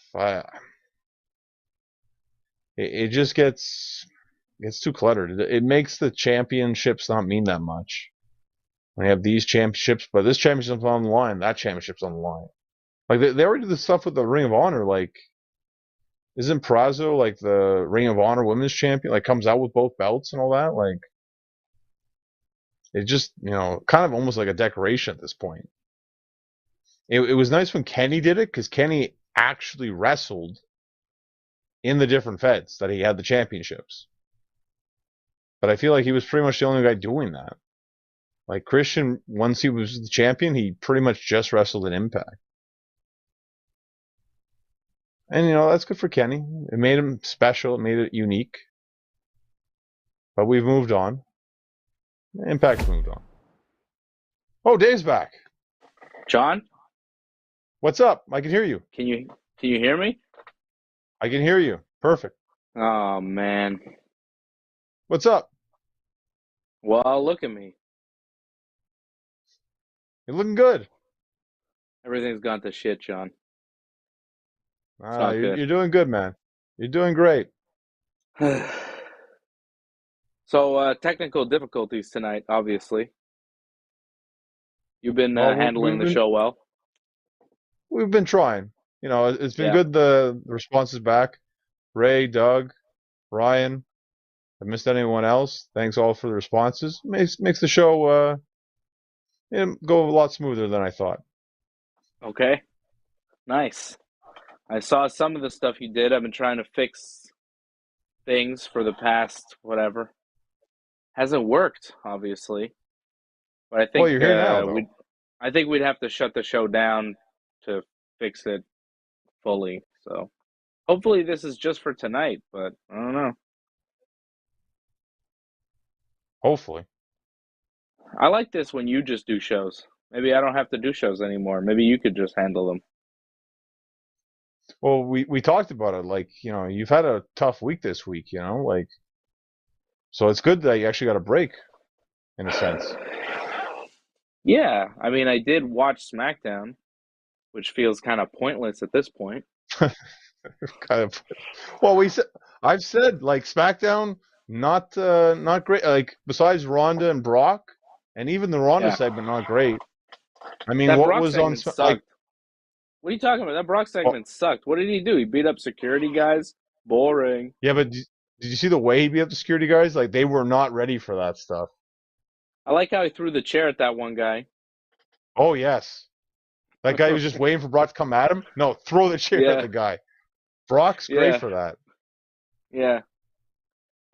It just gets too cluttered. It makes the championships not mean that much. We have these championships, but this championship's on the line. That championship's on the line. Like they already did the stuff with the Ring of Honor. Like, isn't Prazo like the Ring of Honor Women's Champion? Like, comes out with both belts and all that. Like, it just kind of almost like a decoration at this point. It was nice when Kenny did it because Kenny actually wrestled in the different feds that he had the championships. But I feel like he was pretty much the only guy doing that. Like Christian, once he was the champion, he pretty much just wrestled in Impact. And that's good for Kenny. It made him special. It made it unique. But we've moved on. Impact's moved on. Oh, Dave's back. John? What's up? I can hear you. Can you hear me? I can hear you. Perfect. Oh man. What's up? Well, look at me. You're looking good. Everything's gone to shit, John. You're doing good, man. You're doing great. So, technical difficulties tonight, obviously. You've been handling the show well. We've been trying. It's been Yeah. good. The response is back. Ray, Doug, Ryan. I missed anyone else? Thanks all for the responses. Makes the show go a lot smoother than I thought. Okay. Nice. I saw some of the stuff you did. I've been trying to fix things for the past whatever. Hasn't worked, obviously. But I think Well, you're here now, though. I think we'd have to shut the show down to fix it fully. So hopefully this is just for tonight, but I don't know. Hopefully. I like this when you just do shows. Maybe I don't have to do shows anymore. Maybe you could just handle them. Well, we talked about it. Like, you've had a tough week this week, like, so it's good that you actually got a break, in a sense. Yeah, I mean, I did watch SmackDown, which feels kind of pointless at this point. Kind of. Well, I've said like SmackDown not great. Like besides Ronda and Brock, and even the Ronda segment not great. I mean, That what Brock was on segment like? sucked. What are you talking about? That Brock segment sucked. What did he do? He beat up security guys? Boring. Yeah, but did you see the way he beat up the security guys? Like they were not ready for that stuff. I like how he threw the chair at that one guy. Oh yes, that guy was just waiting for Brock to come at him. No, throw the chair at the guy. Brock's great for that. Yeah.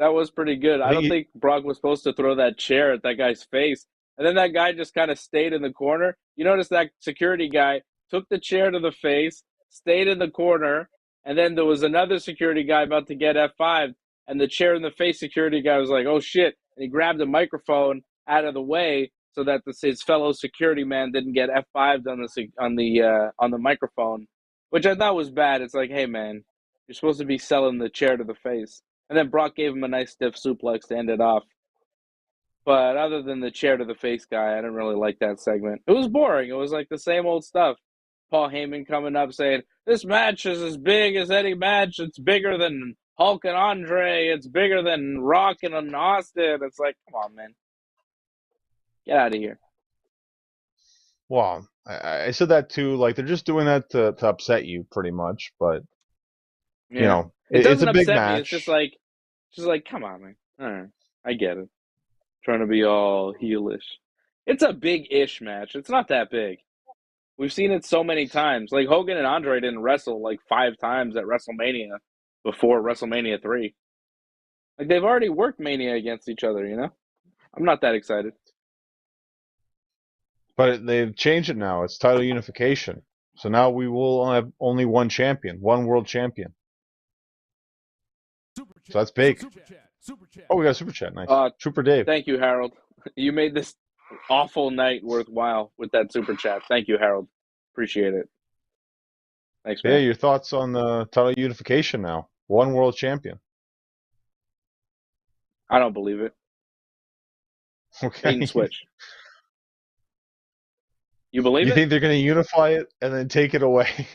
That was pretty good. I don't think Brock was supposed to throw that chair at that guy's face. And then that guy just kind of stayed in the corner. You notice that security guy took the chair to the face, stayed in the corner, and then there was another security guy about to get F5, and the chair in the face security guy was like, oh shit. And he grabbed a microphone out of the way so that his fellow security man didn't get F5'd on the microphone, which I thought was bad. It's like, hey man, you're supposed to be selling the chair to the face. And then Brock gave him a nice stiff suplex to end it off. But other than the chair to the face guy, I didn't really like that segment. It was boring. It was like the same old stuff. Paul Heyman coming up saying, this match is as big as any match. It's bigger than Hulk and Andre. It's bigger than Rock and Austin. It's like, come on, man. Get out of here. Well, I said that too. Like, they're just doing that to upset you, pretty much. But, you know, it's a big match. Me. It's just like, come on, man. All right. I get it. Trying to be all heelish. It's a big-ish match. It's not that big. We've seen it so many times. Like, Hogan and Andre didn't wrestle like 5 times at WrestleMania before WrestleMania 3. Like, they've already worked Mania against each other, you know? I'm not that excited. But they've changed it now. It's title unification. So now we will have only one champion, one world champion. So that's big. Super chat. Oh, we got a super chat. Nice. Trooper Dave. Thank you, Harold. You made this awful night worthwhile with that super chat. Thank you, Harold. Appreciate it. Thanks, man. Yeah, your thoughts on the title unification now. One world champion. I don't believe it. Okay. Bait and switch. You believe it? You think they're going to unify it and then take it away?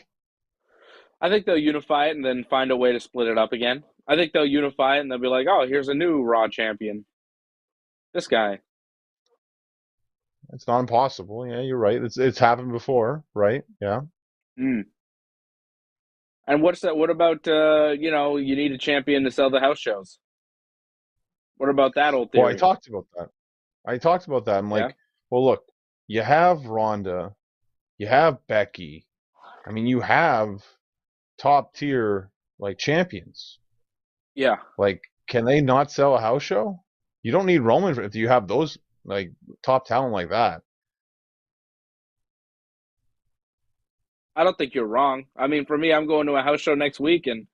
I think they'll unify it and then find a way to split it up again. I think they'll unify it and they'll be like, oh, here's a new Raw champion. This guy. It's not impossible. Yeah, you're right. It's happened before, right? Yeah. And what's that? What about, you need a champion to sell the house shows? What about that old theory? Well, I talked about that. I'm like, well, look, you have Ronda, you have Becky. I mean, you have top tier like champions. Yeah. Like, can they not sell a house show? You don't need Roman if you have those like top talent like that. I don't think you're wrong. I mean, for me, I'm going to a house show next week, and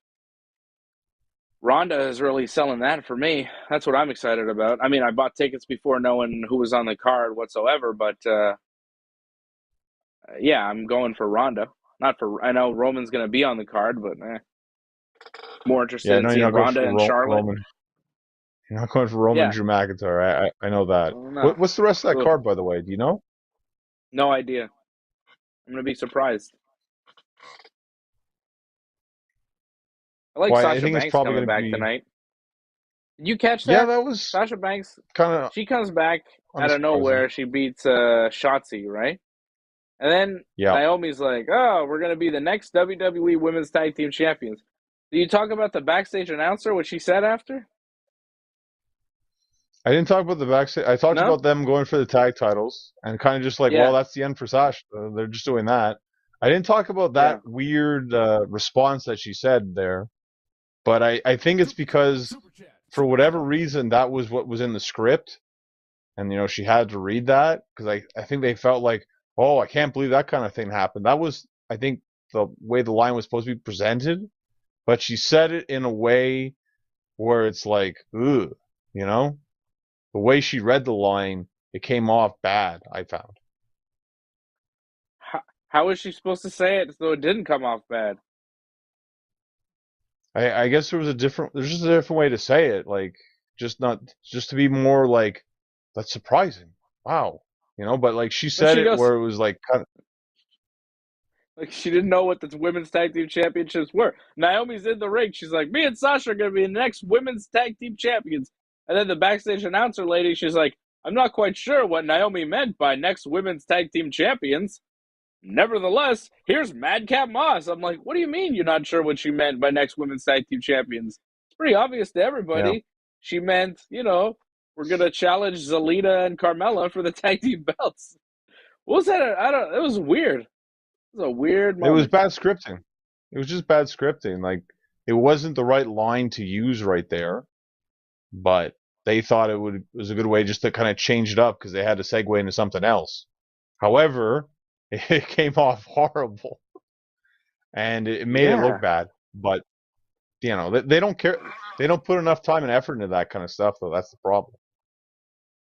Ronda is really selling that for me. That's what I'm excited about. I mean, I bought tickets before knowing who was on the card whatsoever, but yeah, I'm going for Ronda. I know Roman's going to be on the card, but more interested in seeing Ronda and Charlotte. Roman. You're not going for Roman and Drew McIntyre. I know that. No. What's the rest of that card, by the way? Do you know? No idea. I'm going to be surprised. I like Sasha Banks coming back tonight. Did you catch that? Yeah, that was Sasha Banks. Kind of. She comes back out of nowhere. She beats Shotzi, right? And then Naomi's like, "Oh, we're gonna be the next WWE Women's Tag Team Champions." Did you talk about the backstage announcer? What she said after? I didn't talk about the backstage. I talked about them going for the tag titles and kind of just like, well, that's the end for Sasha. They're just doing that. I didn't talk about that weird response that she said there. But I think it's because, for whatever reason, that was what was in the script. And, she had to read that. Because I think they felt like, oh, I can't believe that kind of thing happened. That was, I think, the way the line was supposed to be presented. But she said it in a way where it's like, ugh, the way she read the line, it came off bad, I found. How was she supposed to say it so it didn't come off bad? I guess there's just a different way to say it, like just to be more like, that's surprising. Wow. But like she said it where it was like kind of like she didn't know what the women's tag team championships were. Naomi's in the ring. She's like, me and Sasha are going to be the next women's tag team champions. And then the backstage announcer lady, she's like, I'm not quite sure what Naomi meant by next women's tag team champions. Nevertheless, here's Madcap Moss. I'm like, what do you mean you're not sure what she meant by next women's tag team champions? It's pretty obvious to everybody. Yeah. She meant, we're going to challenge Zelina and Carmella for the tag team belts. What was that? It was weird. It was a weird moment. It was bad scripting. It was just bad scripting. Like, it wasn't the right line to use right there. But, they thought was a good way just to kind of change it up because they had to segue into something else. However, it came off horrible and it made it look Yeah. bad. But they don't care. They don't put enough time and effort into that kind of stuff, though. That's the problem.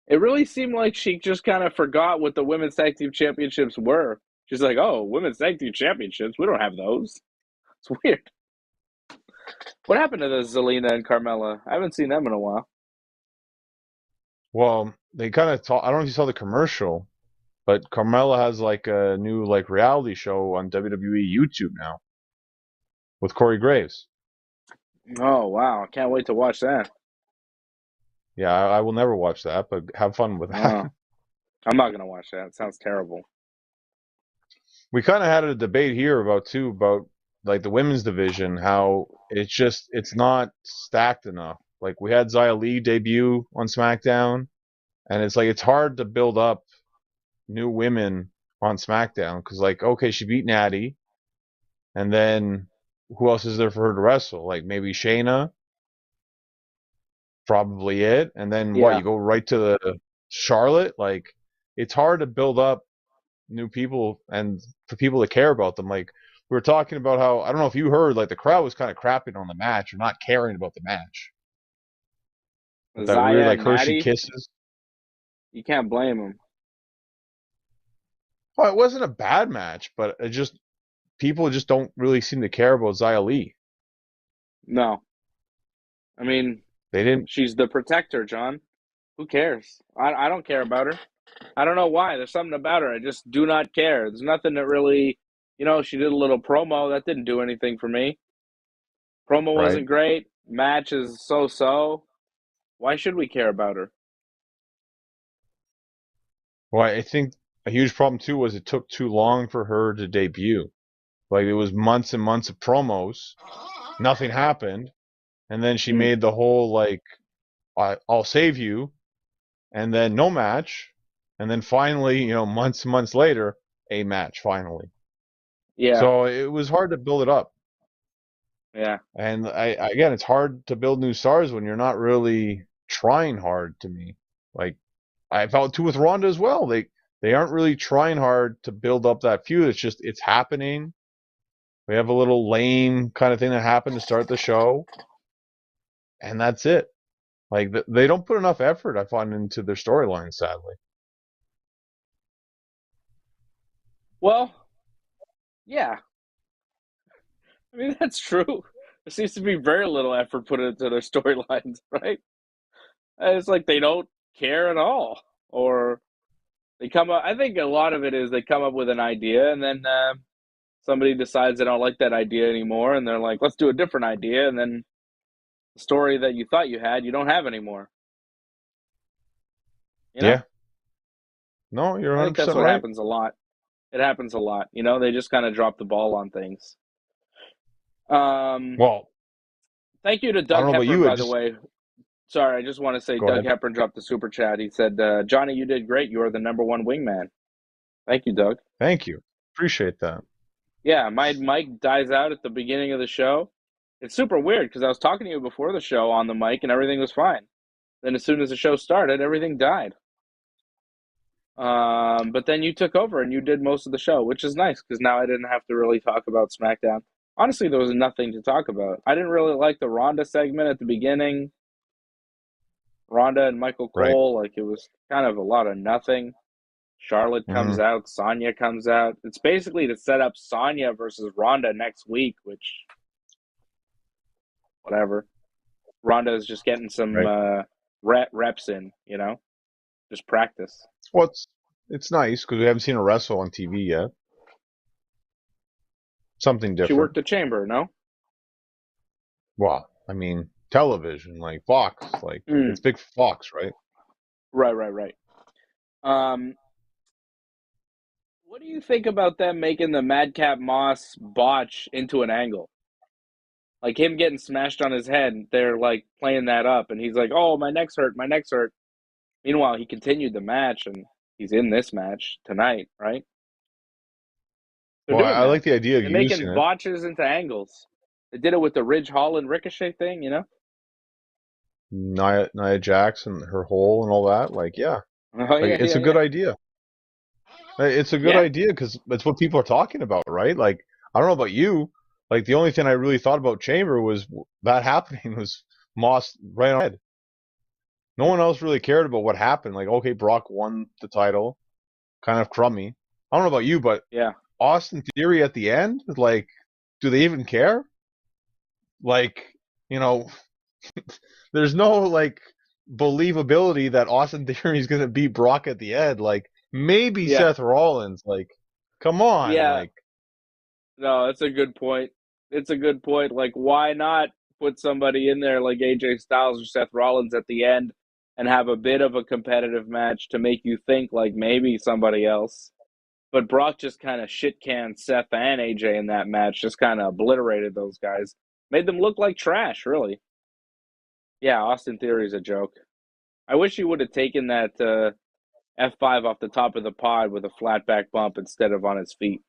It really seemed like she just kind of forgot what the women's tag team championships were. She's like, "Oh, women's tag team championships? We don't have those." It's weird. What happened to the Zelina and Carmella? I haven't seen them in a while. Well, they kind of talk. I don't know if you saw the commercial, but Carmella has like a new like reality show on WWE YouTube now with Corey Graves. Oh wow, I can't wait to watch that. Yeah, I will never watch that, but have fun with that. Oh, I'm not gonna watch that. It sounds terrible. We kind of had a debate here about like the women's division, how it's not stacked enough. Like we had Xia Li debut on SmackDown, and it's like it's hard to build up new women on SmackDown because like okay, she beat Natty, and then who else is there for her to wrestle? Like maybe Shayna, probably it, and then what? Yeah, You go right to the Charlotte. Like it's hard to build up new people and for people to care about them. Like we were talking about how I don't know if you heard, like the crowd was kind of crapping on the match or not caring about the match. With that weird Zaya like and Hershey Natty, kisses. you can't blame them. Well, it wasn't a bad match, but it just people just don't really seem to care about Xia Li. No, I mean They didn't. she's the protector, John. Who cares? I don't care about her. I don't know why. There's something about her. I just do not care. There's nothing that really, she did a little promo. That didn't do anything for me. Promo Right. wasn't great. Match is so-so. Why should we care about her? Well, I think a huge problem too was it took too long for her to debut. Like it was months and months of promos, nothing happened, and then she Mm, made the whole like I'll save you, and then no match, and then finally, months and months later, a match finally. yeah, So it was hard to build it up, yeah. and again, it's hard to build new stars when you're not really trying hard. To me, like I felt too with Ronda as well. They aren't really trying hard to build up that feud. It's just it's happening. We have a little lame kind of thing that happened to start the show, and that's it. Like they don't put enough effort, I find, into their storylines. Sadly, Well, yeah. I mean, that's true. There seems to be very little effort put into their storylines, right? It's like they don't care at all. Or they come up, I think a lot of it is they come up with an idea and then somebody decides they don't like that idea anymore and they're like, let's do a different idea. And then the story that you thought you had, you don't have anymore. You know? yeah. No, you're I think that's 100% what right. happens a lot. It happens a lot. They just kind of drop the ball on things. Um, Well, Thank you to I don't Doug know about Hepburn, you. It by the just way. Sorry, I just want to say go Doug ahead. Hepburn dropped the super chat. He said, Johnny, you did great. You are the number one wingman. Thank you, Doug. Thank you. Appreciate that. Yeah, my mic dies out at the beginning of the show. It's super weird because I was talking to you before the show on the mic and everything was fine. Then as soon as the show started, everything died. But then you took over and you did most of the show, which is nice because now I didn't have to really talk about SmackDown. Honestly, there was nothing to talk about. I didn't really like the Ronda segment at the beginning. Ronda and Michael Right. Cole, like it was kind of a lot of nothing. Charlotte Hmm. comes out, Sonya comes out. It's basically to set up Sonya versus Ronda next week, which whatever. Ronda is just getting some Right. reps in, just practice. Well, it's nice because we haven't seen her wrestle on TV yet. Something She different. worked the chamber, no? Well, I mean, television, like Fox, like Mm, it's big Fox, right? right. Um, what do you think about them making the Madcap Moss botch into an angle? Like him getting smashed on his head, they're like playing that up, and he's like, "Oh, my neck's hurt, my neck's hurt." Meanwhile, he continued the match, and he's in this match tonight, right? They're Well, doing I that. like the idea of They're using making it. botches into angles. They did it with the Ridge Holland Ricochet thing, Nia Jax and her hole and all that. Like, yeah, Oh like yeah, it's yeah, a good yeah, idea. It's a good yeah, idea because it's what people are talking about, right? Like, I don't know about you. Like, the only thing I really thought about Chamber was that happening was Moss right on head. No one else really cared about what happened. Like, okay, Brock won the title, kind of crummy. I don't know about you, but yeah, Austin Theory at the end, like, do they even care? Like, you know, there's no like believability that Austin Theory is gonna beat Brock at the end. Like, maybe yeah, Seth Rollins. Like, come on, yeah. like. No, it's a good point. It's a good point. Like, why not put somebody in there like AJ Styles or Seth Rollins at the end and have a bit of a competitive match to make you think like maybe somebody else? But Brock just kind of shit canned Seth and AJ in that match, just kind of obliterated those guys, made them look like trash, really. Yeah, Austin Theory's a joke. I wish he would have taken that F5 off the top of the pod with a flat back bump instead of on his feet.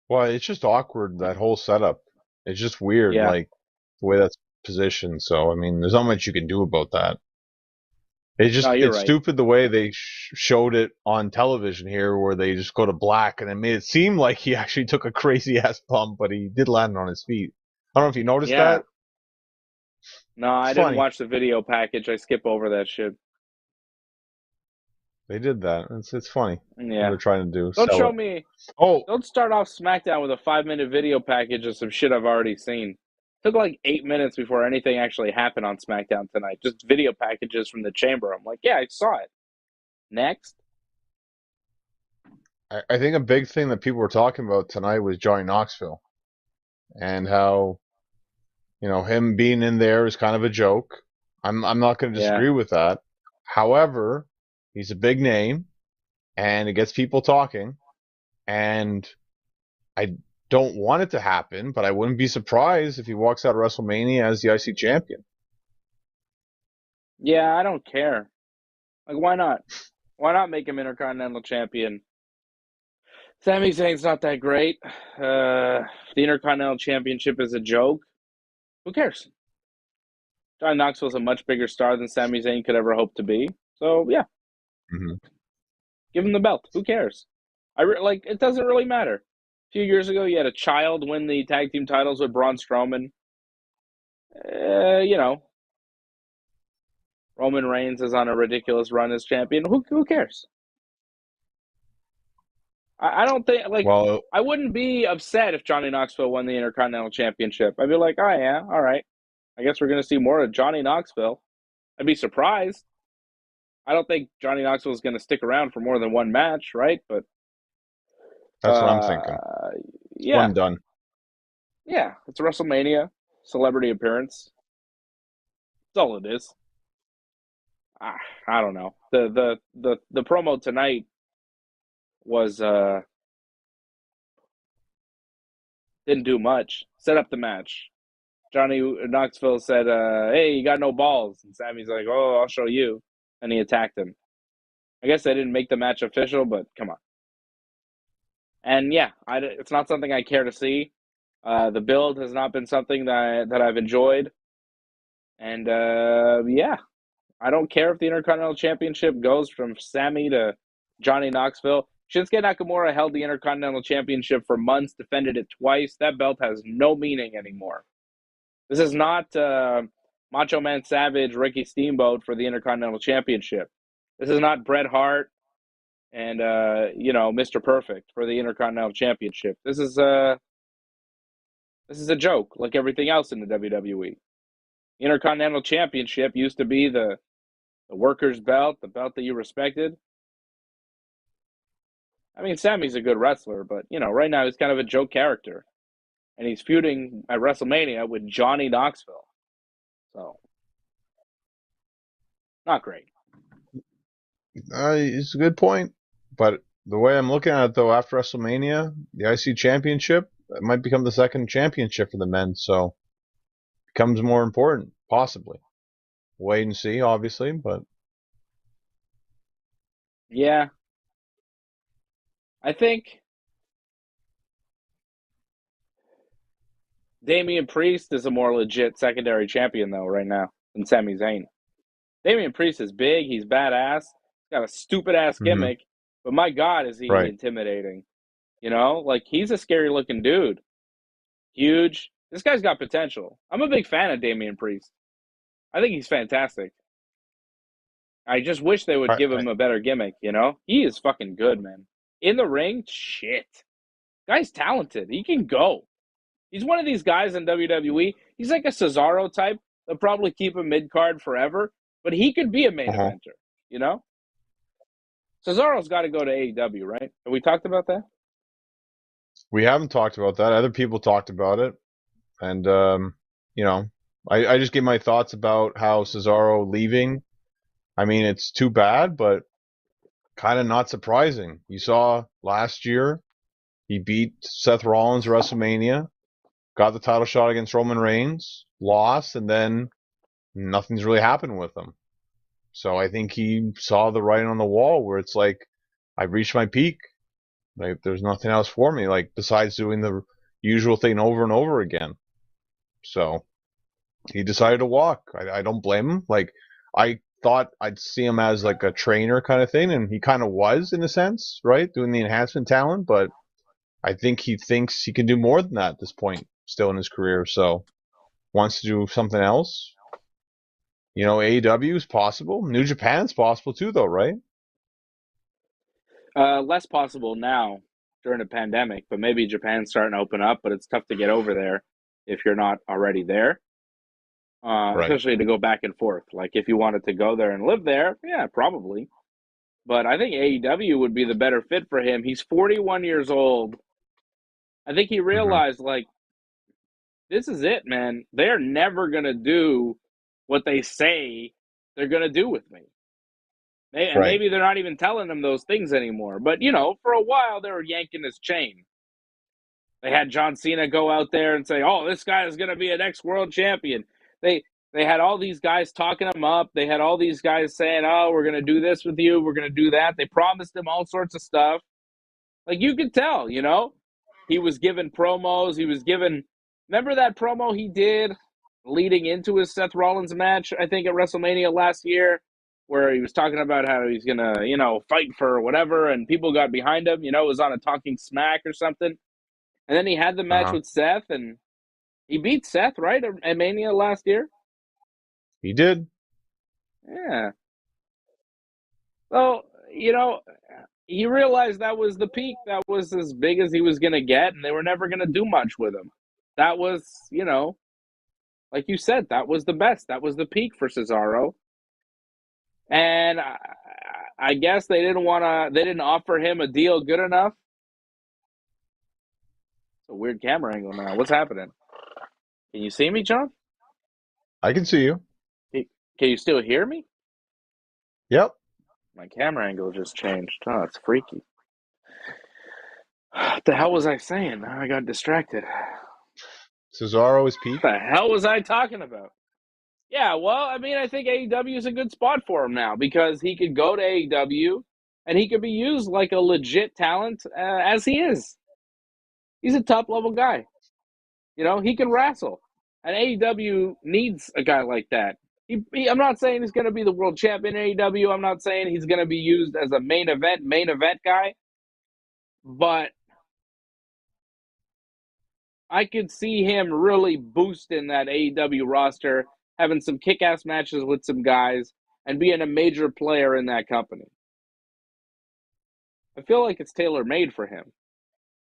Well, it's just awkward, that whole setup. It's just weird, Yeah, like the way that's positioned. So, I mean, there's not much you can do about that. It's no, just, you're it's right. stupid the way they showed it on television here, where they just go to black and it made it seem like he actually took a crazy ass bump, but he did land on his feet. I don't know if you noticed Yeah, that. no, It's I didn't funny. watch the video package. I skip over that shit. They did that. It's funny what Yeah, they're trying to do, don't sell show it. me. Oh, Don't start off SmackDown with a 5 minute video package of some shit I've already seen. Took like 8 minutes before anything actually happened on SmackDown tonight. Just video packages from the chamber. I'm like, yeah, I saw it. Next. I think a big thing that people were talking about tonight was Johnny Knoxville and how, him being in there is kind of a joke. I'm not going to Yeah. disagree with that. However, he's a big name and it gets people talking, and I don't want it to happen, but I wouldn't be surprised if he walks out of WrestleMania as the IC champion. Yeah, I don't care. Like, why not? Why not make him Intercontinental Champion? Sami Zayn's not that great. The Intercontinental Championship is a joke. Who cares? John Knoxville's a much bigger star than Sami Zayn could ever hope to be. So, yeah, Hmm. give him the belt. Who cares? Like, it doesn't really matter. A few years ago, you had a child win the tag team titles with Braun Strowman. You know, Roman Reigns is on a ridiculous run as champion. Who cares? I don't think, like, Well, I wouldn't be upset if Johnny Knoxville won the Intercontinental Championship. I'd be like, oh, yeah, all right. I guess we're going to see more of Johnny Knoxville. I'd be surprised. I don't think Johnny Knoxville is going to stick around for more than one match, right? But that's what I'm thinking. yeah, One done. yeah, it's WrestleMania, celebrity appearance. That's all it is. I don't know. The promo tonight was didn't do much. Set up the match. Johnny Knoxville said, "Hey, you got no balls," and Sammy's like, "Oh, I'll show you," and he attacked him. I guess they didn't make the match official, but come on. And yeah, it's not something I care to see. The build has not been something that I've enjoyed, and yeah, I don't care if the Intercontinental Championship goes from Sammy to Johnny Knoxville. Shinsuke Nakamura held the Intercontinental Championship for months, defended it twice. That belt has no meaning anymore. This is not Macho Man Savage, Ricky Steamboat for the Intercontinental Championship. This is not Bret Hart and Mr. Perfect for the Intercontinental Championship. This is a joke, like everything else in the WWE. The Intercontinental Championship used to be the worker's belt, the belt that you respected. I mean, Sammy's a good wrestler, but right now he's kind of a joke character, and he's feuding at WrestleMania with Johnny Knoxville. So, not great. It's a good point, but the way I'm looking at it, though, after WrestleMania, the IC Championship, it might become the second championship for the men, so it becomes more important, possibly. Wait and see, obviously, but Yeah, I think Damian Priest is a more legit secondary champion, though, right now than Sami Zayn. Damian Priest is big. He's badass. He's got a stupid-ass Hmm. gimmick. But my God, is he Right. intimidating. You know? Like, he's a scary-looking dude. Huge. This guy's got potential. I'm a big fan of Damian Priest. I think he's fantastic. I just wish they would give him a better gimmick, you know? He is fucking good, man. In the ring, shit. Guy's talented. He can go. He's one of these guys in WWE. He's like a Cesaro type. They'll probably keep him mid-card forever, but he could be a main Uh-huh. eventer, you know? Cesaro's got to go to AEW, right? Have we talked about that? We haven't talked about that. Other people talked about it. And, you know, I just gave my thoughts about how Cesaro leaving. I mean, it's too bad, but kind of not surprising. You saw last year, he beat Seth Rollins at WrestleMania, got the title shot against Roman Reigns, lost, and then nothing's really happened with him. So I think he saw the writing on the wall where it's like, I've reached my peak. Like, there's nothing else for me, like, besides doing the usual thing over and over again. So he decided to walk. I don't blame him. Like, I thought I'd see him as like a trainer kind of thing, and he kind of was in a sense, right? Doing the enhancement talent, but I think he thinks he can do more than that at this point, still in his career. So wants to do something else. You know, AEW is possible. New Japan's possible too, though, right? Less possible now during a pandemic, but maybe Japan's starting to open up, but it's tough to get over there if you're not already there. Right. Especially to go back and forth. Like if you wanted to go there and live there, yeah, probably. But I think AEW would be the better fit for him. He's 41 years old. I think he Hmm. realized, like, this is it, man. They're never going to do what they say they're going to do with me. And Right. maybe they're not even telling him those things anymore. But, you know, for a while, they were yanking his chain. They had John Cena go out there and say, "Oh, this guy is going to be an ex-world champion." They they had all these guys talking him up. They had all these guys saying, "Oh, we're going to do this with you. We're going to do that." They promised him all sorts of stuff. Like you could tell, you know, he was given promos. He was given. Remember that promo he did leading into his Seth Rollins match? I think at WrestleMania last year, where he was talking about how he's gonna, you know, fight for whatever, and people got behind him. You know, it was on a Talking Smack or something. And then he had the Uh match huh. with Seth, and he beat Seth, right, at Mania last year. He did. Yeah. So you know, he realized that was the peak. That was as big as he was going to get, and they were never going to do much with him. That was, you know, like you said, that was the best. That was the peak for Cesaro. And I guess they didn't want to. They didn't offer him a deal good enough. It's a weird camera angle now. What's happening? Can you see me, John? I can see you. Can you still hear me? Yep. My camera angle just changed. Oh, it's freaky. What the hell was I saying? I got distracted. Cesaro is peak. What the hell was I talking about? Yeah, well, I mean, I think AEW is a good spot for him now because he could go to AEW and he could be used like a legit talent as he is. He's a top level guy. You know, he can wrestle. And AEW needs a guy like that. I'm not saying he's going to be the world champion in AEW. I'm not saying he's going to be used as a main event guy. But I could see him really boosting that AEW roster, having some kick-ass matches with some guys, and being a major player in that company. I feel like it's tailor-made for him.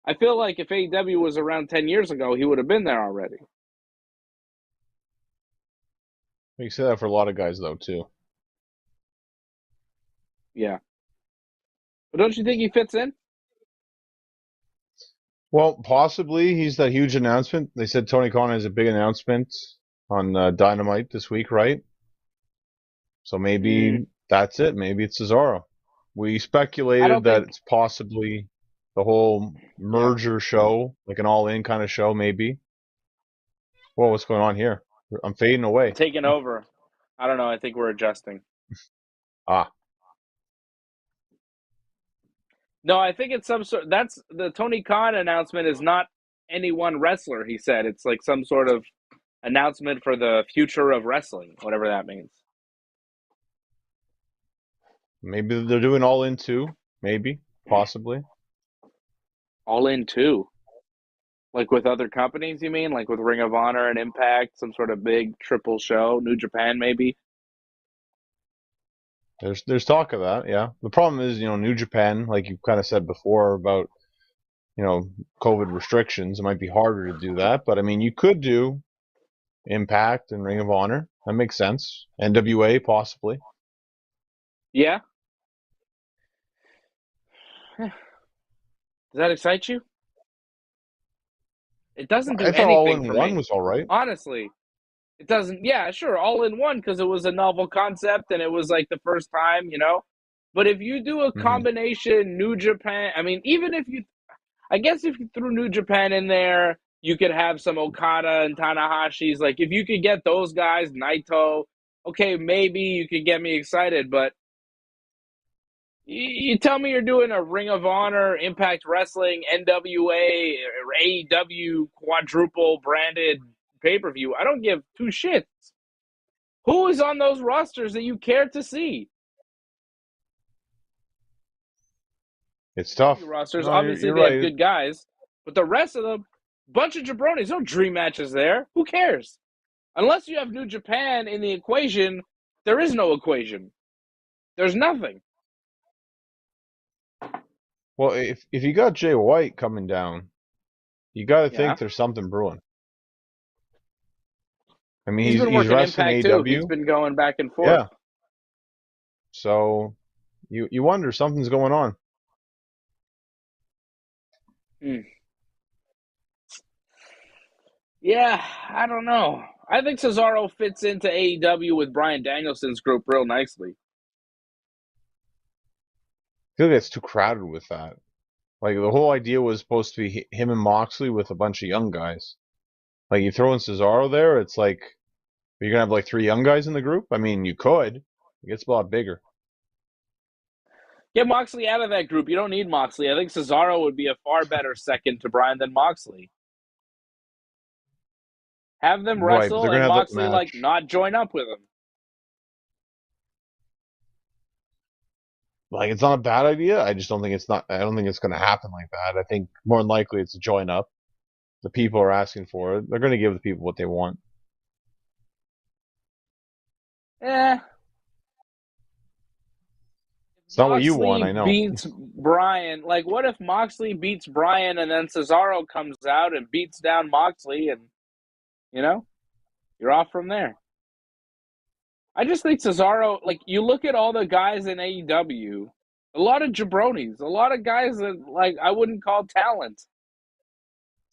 I feel like if AEW was around 10 years ago, he would have been there already. You say that for a lot of guys though too. Yeah. But don't you think he fits in? Well, possibly he's that huge announcement. They said Tony Khan has a big announcement on Dynamite this week, right? So Mm, maybe that's it. Maybe it's Cesaro. We I speculated don't that think. it's possibly the whole Yeah. merger show, like an all-in kind of show, maybe. Whoa, what's going on here? I'm fading away. Taking over. I don't know. I think we're adjusting. Ah, No, I think it's some sort. That's the Tony Khan announcement is not any one wrestler, he said. It's like some sort of announcement for the future of wrestling, whatever that means. Maybe they're doing All In too. Maybe, possibly. All In too. Like with other companies, you mean? Like with Ring of Honor and Impact, some sort of big triple show, New Japan maybe? There's talk of that, yeah. The problem is, New Japan, like you kind of said before about, COVID restrictions, it might be harder to do that. But I mean, you could do Impact and Ring of Honor. That makes sense. NWA possibly. Yeah? Does that excite you? It doesn't do I thought All anything In for One me. was all right. Honestly, it doesn't. Yeah, sure, All in One because it was a novel concept and it was like the first time, you know. But if you do a Hmm. combination New Japan, I mean, even if you, I guess if you threw New Japan in there, you could have some Okada and Tanahashi's. Like if you could get those guys, Naito, okay, maybe you could get me excited. But you tell me you're doing a Ring of Honor, Impact Wrestling, NWA, or AEW quadruple branded pay per view. I don't give two shits. Who is on those rosters that you care to see? It's tough. Rosters, No, obviously you're they have right. good guys, but the rest of them, bunch of jabronis. No dream matches there. Who cares? Unless you have New Japan in the equation, there is no equation. There's nothing. Well, if you got Jay White coming down, you got to Yeah. think there's something brewing. I mean, He's been he's working wrestling Impact too. He's AEW. been going back and forth. Yeah. So you wonder something's going on. Hmm. Yeah, I don't know. I think Cesaro fits into AEW with Bryan Danielson's group real nicely. I feel like it's too crowded with that. Like the whole idea was supposed to be him and Moxley with a bunch of young guys. Like you throw in Cesaro there, it's like you're gonna have like three young guys in the group. I mean, you could. It gets a lot bigger. Get Moxley out of that group. You don't need Moxley. I think Cesaro would be a far better second to Bryan than Moxley. Have them Right, but they're wrestle gonna and have that Moxley like match. not join up with him. Like it's not a bad idea. I just don't think it's not. I don't think it's gonna happen like that. I think more than likely it's a join up. The people are asking for it. They're gonna give the people what they want. Eh. It's not what you want. Moxley I know. beats Bryan. Like, what if Moxley beats Bryan and then Cesaro comes out and beats down Moxley and, you know, you're off from there. I just think Cesaro, like, you look at all the guys in AEW, a lot of jabronis, a lot of guys that, like, I wouldn't call talent.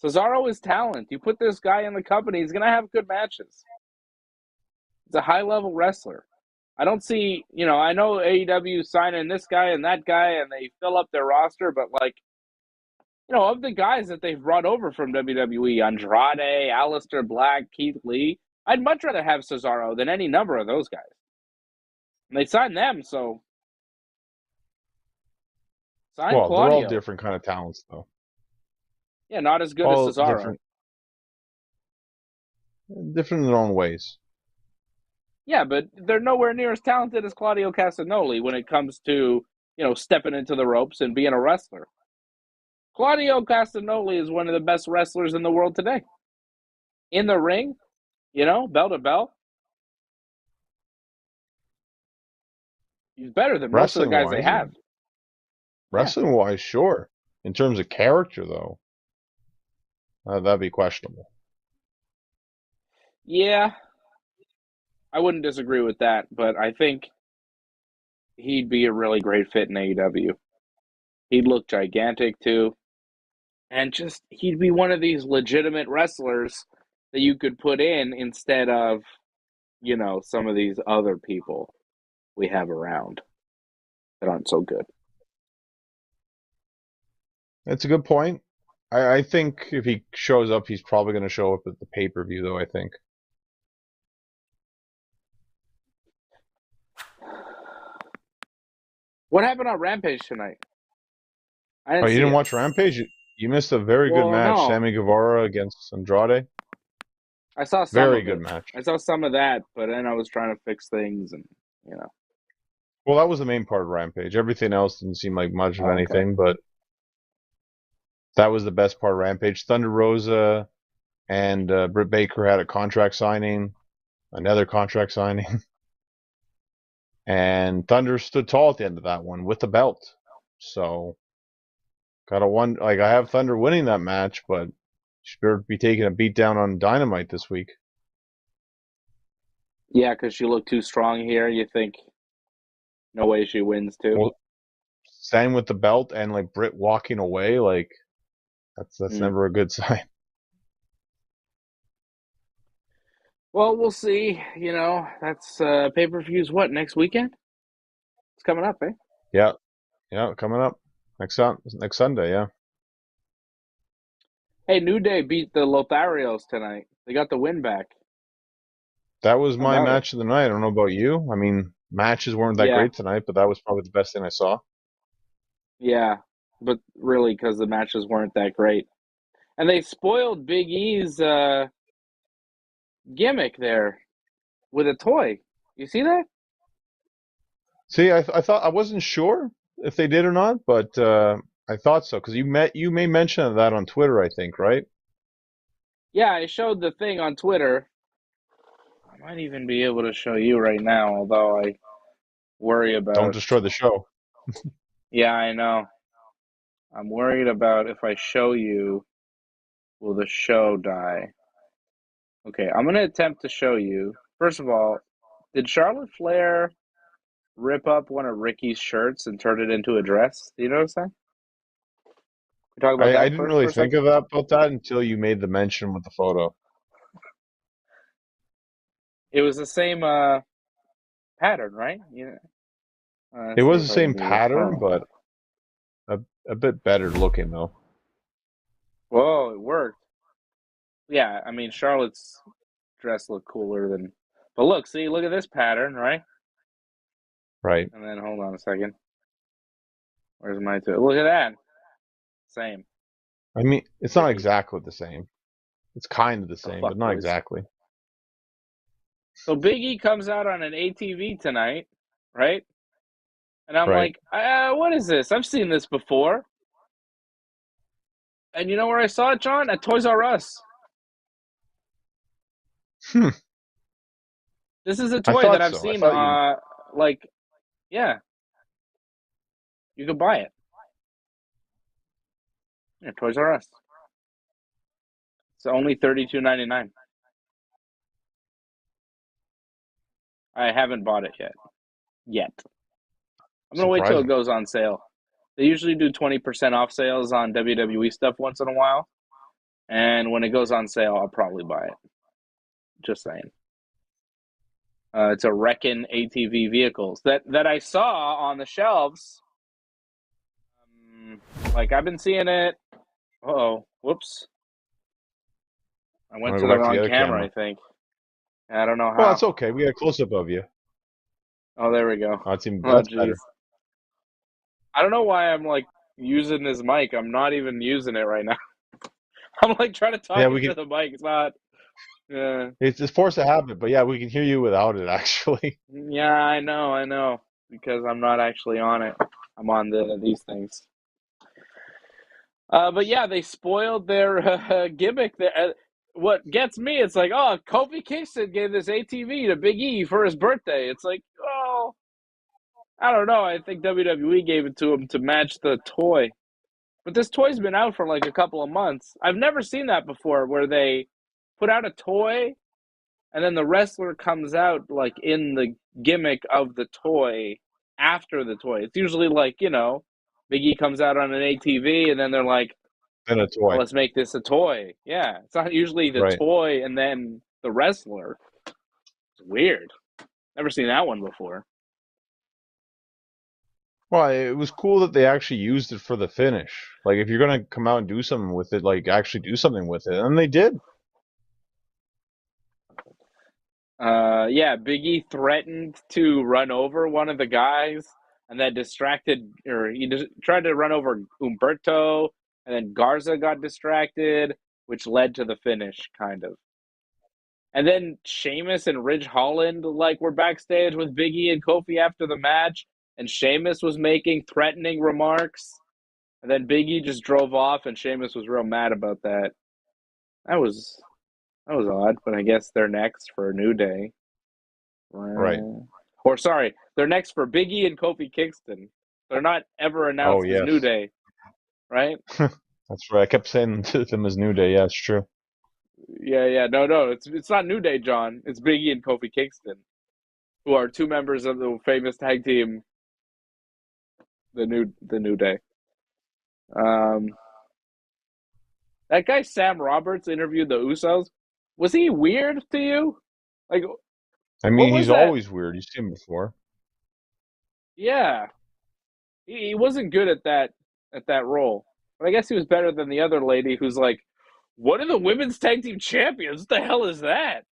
Cesaro is talent. You put this guy in the company, he's going to have good matches. He's a high level wrestler. I don't see, I know AEW signing this guy and that guy and they fill up their roster, but like, of the guys that they've brought over from WWE, Andrade, Aleister Black, Keith Lee, I'd much rather have Cesaro than any number of those guys. And they signed them, so sign Well, they're all Claudio. different kind of talents, though. Yeah, not as good as All Cesaro. different in their own ways. Yeah, but they're nowhere near as talented as Claudio Castagnoli when it comes to, stepping into the ropes and being a wrestler. Claudio Castagnoli is one of the best wrestlers in the world today. In the ring, bell to bell. He's better than most of the Wrestling guys they wise, have. wrestling wise, sure. In terms of character, though, that'd be questionable. Yeah, I wouldn't disagree with that, but I think he'd be a really great fit in AEW. He'd look gigantic too. And just, he'd be one of these legitimate wrestlers that you could put in instead of, some of these other people we have around that aren't so good. That's a good point. I think if he shows up, he's probably going to show up at the pay-per-view, though, I think. What happened on Rampage tonight? I Oh, didn't you see didn't it. watch Rampage? You missed a very good Well, match, no, Sammy Guevara against Andrade. I saw some Very of good it. match. I saw some of that, but then I was trying to fix things, and you know. Well, that was the main part of Rampage. Everything else didn't seem like much of Oh, okay. anything, but that was the best part of Rampage. Thunder Rosa and Britt Baker had a contract signing, another contract signing, and Thunder stood tall at the end of that one with the belt. So, gotta one like I have Thunder winning that match, but she better be taking a beat down on Dynamite this week. Yeah, because she looked too strong here. You think no way she wins too? Well, same with the belt and like Britt walking away, like that's Mm. never a good sign. Well, we'll see. You know, that's pay-per-views. What, next weekend? It's coming up, eh? Yeah, yeah, coming up next Sunday. Yeah, Hey, New Day beat the Lotharios tonight. They got the win back. that was How my about it? match of the night. I don't know about you. I mean, matches weren't that Yeah, great tonight, but that was probably the best thing I saw. yeah. But really, because the matches weren't that great. And they spoiled Big E's gimmick there with a toy. You see that? See, I thought I wasn't sure if they did or not, but I thought so because you made mention of that on Twitter, I think, right? Yeah, I showed the thing on Twitter. I might even be able to show you right now, although I worry Don't about. destroy the show. Yeah, I know. I'm worried about if I show you, will the show die? Okay, I'm going to attempt to show you. First of all, did Charlotte Flair rip up one of Ricky's shirts and turn it into a dress? Do you notice that? We talk about I that didn't first really for a think second? of that about that until you made the mention with the photo. It was the same pattern, right? Yeah. It Let's see was if the I can same do this. pattern, Oh. but a a bit better looking though. Whoa, it worked. Yeah, I mean, Charlotte's dress looked cooler than. But look, see, look at this pattern, right? Right. And then hold on a second. Where's my two? Look at that. Same. I mean, it's not Ricky. exactly the same. It's kind of the The same, fuck but not it is. exactly. So Big E comes out on an ATV tonight, right? And I'm Right. like, what is this? I've seen this before. And you know where I saw it, John? At Toys R Us. Hmm. This is a I toy that thought I've so. I seen, thought you. like, yeah, you could buy it. Yeah, Toys R Us. It's only $32.99. I haven't bought it yet. Yet. I'm gonna wait till it Surprising. goes on sale. They usually do 20% off sales on WWE stuff once in a while, and when it goes on sale, I'll probably buy it. Just saying. It's a Reckin ATV vehicles that I saw on the shelves. Like I've been seeing it. Oh, whoops! I I'm went gonna to go the back to the wrong other camera. camera. I think. I don't know Well, that's how. okay. We got a close up of you. Oh, there we go. Oh, Oh, that's better. jeez. I don't know why I'm like using this mic. I'm not even using it right now. I'm like trying to Yeah, talk we into can. the mic. It's not. Yeah. It's forced to habit, but yeah, we can hear you without it actually. Yeah, I know, because I'm not actually on it. I'm on these things. But yeah, they spoiled their gimmick. There, what gets me, it's like, oh, Kofi Kingston gave this ATV to Big E for his birthday. It's like, oh, I don't know. I think WWE gave it to him to match the toy. But this toy's been out for like a couple of months. I've never seen that before, where they put out a toy and then the wrestler comes out like in the gimmick of the toy after the toy. It's usually like, Big E comes out on an ATV and then they're like, Then a oh, toy. let's make this a toy. Yeah, it's not usually the Right. toy and then the wrestler. It's weird. Never seen that one before. Well, it was cool that they actually used it for the finish. Like, if you're gonna come out and do something with it, like actually do something with it, and they did. Yeah, Big E threatened to run over one of the guys and that distracted, or he tried to run over Umberto. and then Garza got distracted, which led to the finish, kind of. And then Sheamus and Ridge Holland were backstage with Big E and Kofi after the match, and Sheamus was making threatening remarks, and then Big E just drove off, and Sheamus was real mad about that. That was odd, but I guess they're next for a New Day. Right. Or sorry, they're next for Big E and Kofi Kingston. They're not ever announced as New Day, right? That's right. I kept saying to them as New Day. Yeah, it's true. Yeah. No. It's not New Day, John. It's Big E and Kofi Kingston, who are two members of the famous tag team, the New Day. That guy Sam Roberts interviewed the Usos. Was he weird to you? Like, I mean, he's always weird. You've seen him before. Yeah, he wasn't good at that role. But I guess he was better than the other lady who's like, "What are the women's tag team champions? What the hell is that?"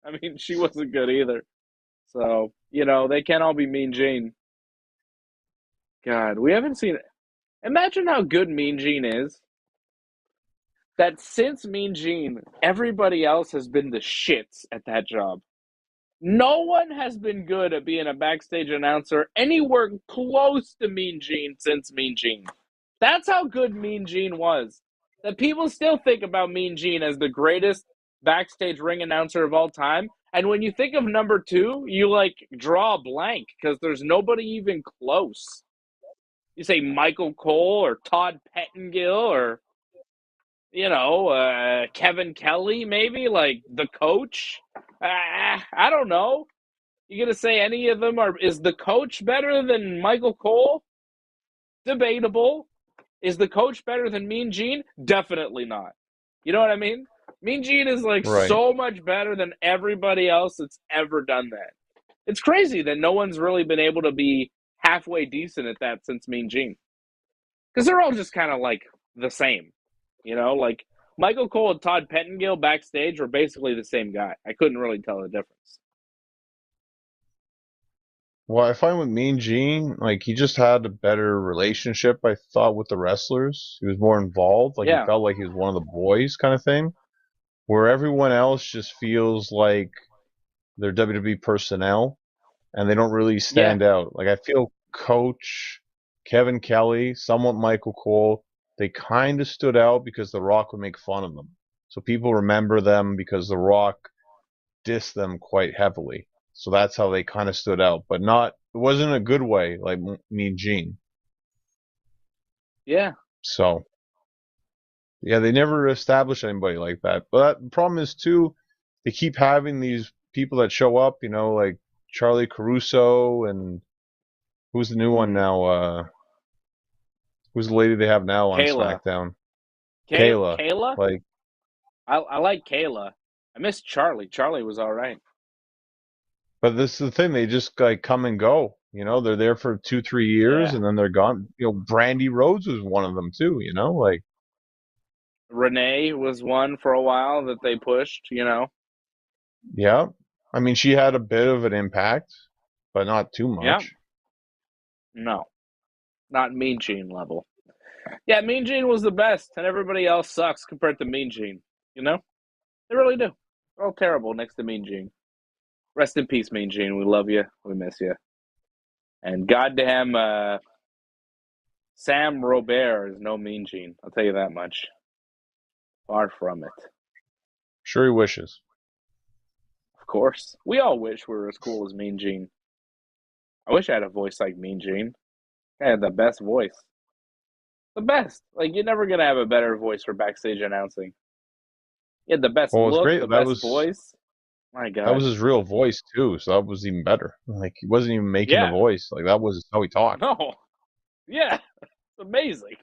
I mean, she wasn't good either. So, they can't all be Mean Gene. God, we haven't seen it. Imagine how good Mean Gene is. That since Mean Gene, everybody else has been the shits at that job. No one has been good at being a backstage announcer anywhere close to Mean Gene since Mean Gene. That's how good Mean Gene was. That people still think about Mean Gene as the greatest backstage ring announcer of all time. And when you think of number 2, you draw a blank because there's nobody even close. You say Michael Cole or Todd Pettengill or, Kevin Kelly, maybe, the coach. I don't know. You gonna say any of them is the coach better than Michael Cole? Debatable. Is the coach better than Mean Gene? Definitely not. You know what I mean? Mean Gene is right. So much better than everybody else that's ever done that. It's crazy that no one's really been able to be halfway decent at that since Mean Gene. Because they're all just kind of the same. Michael Cole and Todd Pettengill backstage were basically the same guy. I couldn't really tell the difference. Well, I find with Mean Gene, he just had a better relationship, I thought, with the wrestlers. He was more involved. He felt like he was one of the boys kind of thing. Where everyone else just feels like they're WWE personnel and they don't really stand out. I feel Coach, Kevin Kelly, somewhat Michael Cole, they kind of stood out because The Rock would make fun of them. So people remember them because The Rock dissed them quite heavily. So that's how they kind of stood out, but it wasn't a good way like Mean Gene. Yeah. So, yeah, they never established anybody like that. But the problem is, too, they keep having these people that show up, like Charlie Caruso and who's the new one now? Who's the lady they have now on SmackDown? Kayla? I like Kayla. I miss Charlie. Charlie was all right. But this is the thing. They just come and go. They're there for 2-3 years and then they're gone. Brandy Rhodes was one of them too, Renee was one for a while that they pushed, Yeah. I mean, she had a bit of an impact, but not too much. Yeah. No. Not Mean Gene level. Yeah, Mean Gene was the best, and everybody else sucks compared to Mean Gene. They really do. They're all terrible next to Mean Gene. Rest in peace, Mean Gene. We love you. We miss you. And goddamn, Sam Robert is no Mean Gene. I'll tell you that much. Far from it. Sure he wishes. Of course. We all wish we were as cool as Mean Gene. I wish I had a voice like Mean Gene. I had the best voice. The best. You're never going to have a better voice for backstage announcing. He had the best look, the best voice. My God. That was his real voice, too, so that was even better. He wasn't even making a voice. That was how he talked. No. Yeah. It's amazing.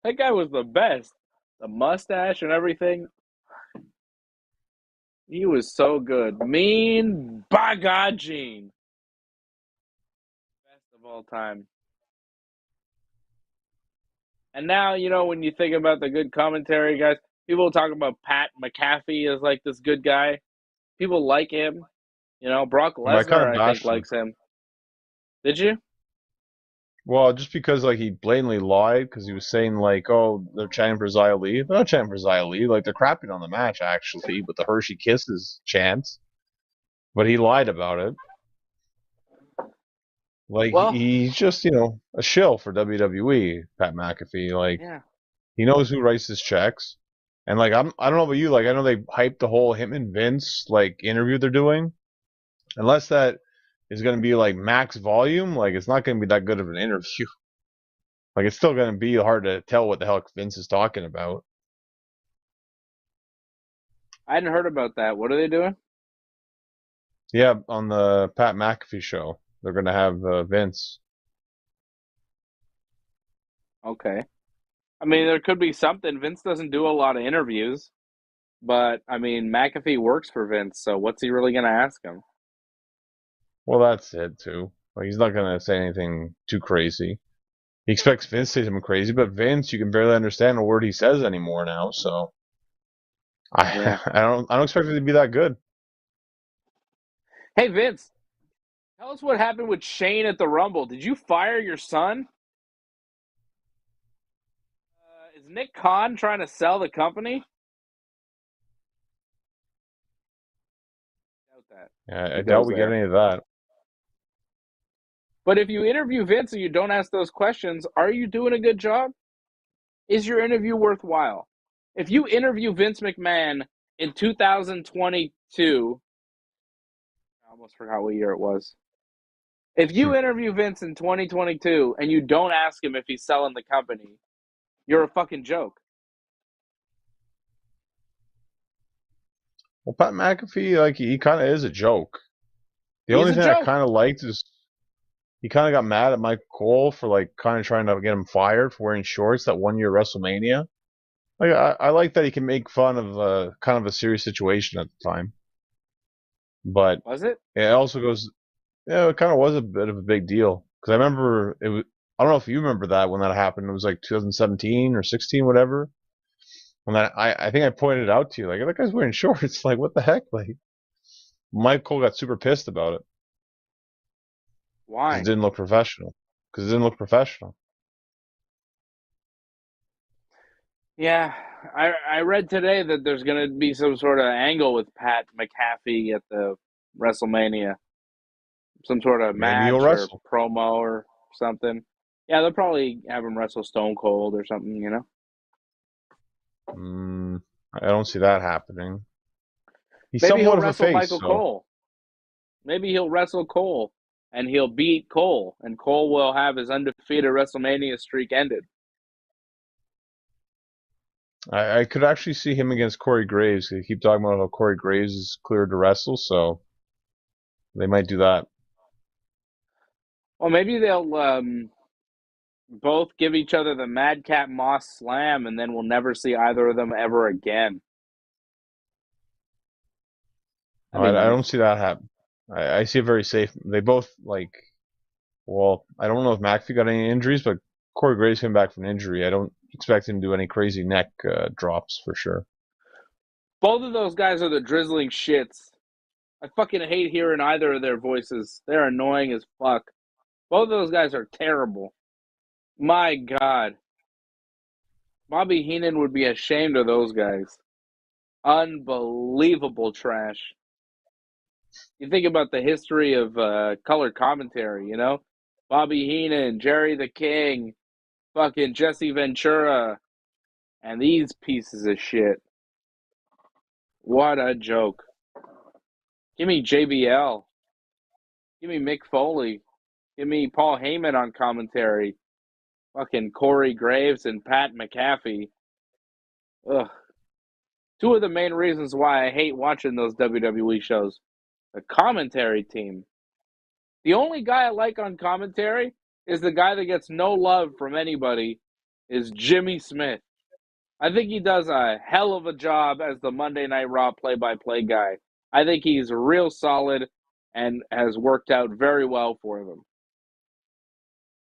That guy was the best. The mustache and everything. He was so good. Mean, by God, Gene. Best of all time. And now, when you think about the good commentary, guys, people talk about Pat McAfee as this good guy. People like him. Brock Lesnar, I think, likes him. Did you? Well, just because like he blatantly lied because he was saying like, oh, they're chanting for Xia Li. They're not chanting for Xia Li. Like they're crapping on the match actually, with the Hershey Kisses chants. But he lied about it. Like Well, he's just a shill for WWE. Pat McAfee. Like yeah. he knows who writes his checks. And like I don't know about you. Like I know they hyped the whole him and Vince like interview they're doing. Unless that is going to be like max volume, like it's not going to be that good of an interview. Like it's still going to be hard to tell what the hell Vince is talking about. I hadn't heard about that. What are they doing? Yeah, on the Pat McAfee show, they're going to have Vince. Okay. I mean, there could be something. Vince doesn't do a lot of interviews, but I mean, McAfee works for Vince, so what's he really going to ask him? Well, that's it too. Like he's not going to say anything too crazy. He expects Vince to say something crazy, but Vince, you can barely understand a word he says anymore now. So Yeah. I don't expect it to be that good. Hey, Vince, tell us what happened with Shane at the Rumble. Did you fire your son? Is Nick Khan trying to sell the company? Doubt that. Yeah, He I doubt goes we get there. any of that. But if you interview Vince and you don't ask those questions, are you doing a good job? Is your interview worthwhile? If you interview Vince McMahon in 2022, I almost forgot what year it was. If you interview Vince in 2022 and you don't ask him if he's selling the company, you're a fucking joke. Well, Pat McAfee, like he kind of is a joke. The He's only a thing I joke. kind of liked is he kind of got mad at Michael Cole for like kind of trying to get him fired for wearing shorts that 1 year WrestleMania. Like I like that he can make fun of kind of a serious situation at the time, but Was it? it also goes, yeah, it kind of was a bit of a big deal because I remember it was. I don't know if you remember that when that happened. It was like 2017 or 16, whatever. When I think I pointed it out to you, like that guy's wearing shorts. Like what the heck? Like Michael got super pissed about it because it Why? didn't look professional. Because it didn't look professional. Yeah, I read today that there's going to be some sort of angle with Pat McAfee at the WrestleMania, some sort of Maybe he'll match or wrestle. promo or something. Yeah, they'll probably have him wrestle Stone Cold or something, you know? I don't see that happening. He's Maybe he'll somewhat of a wrestle face, Michael so Cole. Maybe he'll wrestle Cole and he'll beat Cole, and Cole will have his undefeated WrestleMania streak ended. I could actually see him against Corey Graves. They keep talking about how Corey Graves is cleared to wrestle, so they might do that. Well, maybe they'll both give each other the Madcap Moss Slam, and then we'll never see either of them ever again. No, That'd be I don't nice. see that happen. I see it very safe. They both like. Well, I don't know if McAfee got any injuries, but Corey Graves came back from injury. I don't expect him to do any crazy neck drops for sure. Both of those guys are the drizzling shits. I fucking hate hearing either of their voices. They're annoying as fuck. Both of those guys are terrible. My God. Bobby Heenan would be ashamed of those guys. Unbelievable trash. You think about the history of color commentary, you know? Bobby Heenan, Jerry the King, fucking Jesse Ventura, and these pieces of shit. What a joke. Give me JBL. Give me Mick Foley. Give me Paul Heyman on commentary. Fucking Corey Graves and Pat McAfee. Ugh. Two of the main reasons why I hate watching those WWE shows. The commentary team. The only guy I like on commentary is the guy that gets no love from anybody is Jimmy Smith. I think he does a hell of a job as the Monday Night Raw play-by-play guy. I think he's real solid and has worked out very well for them.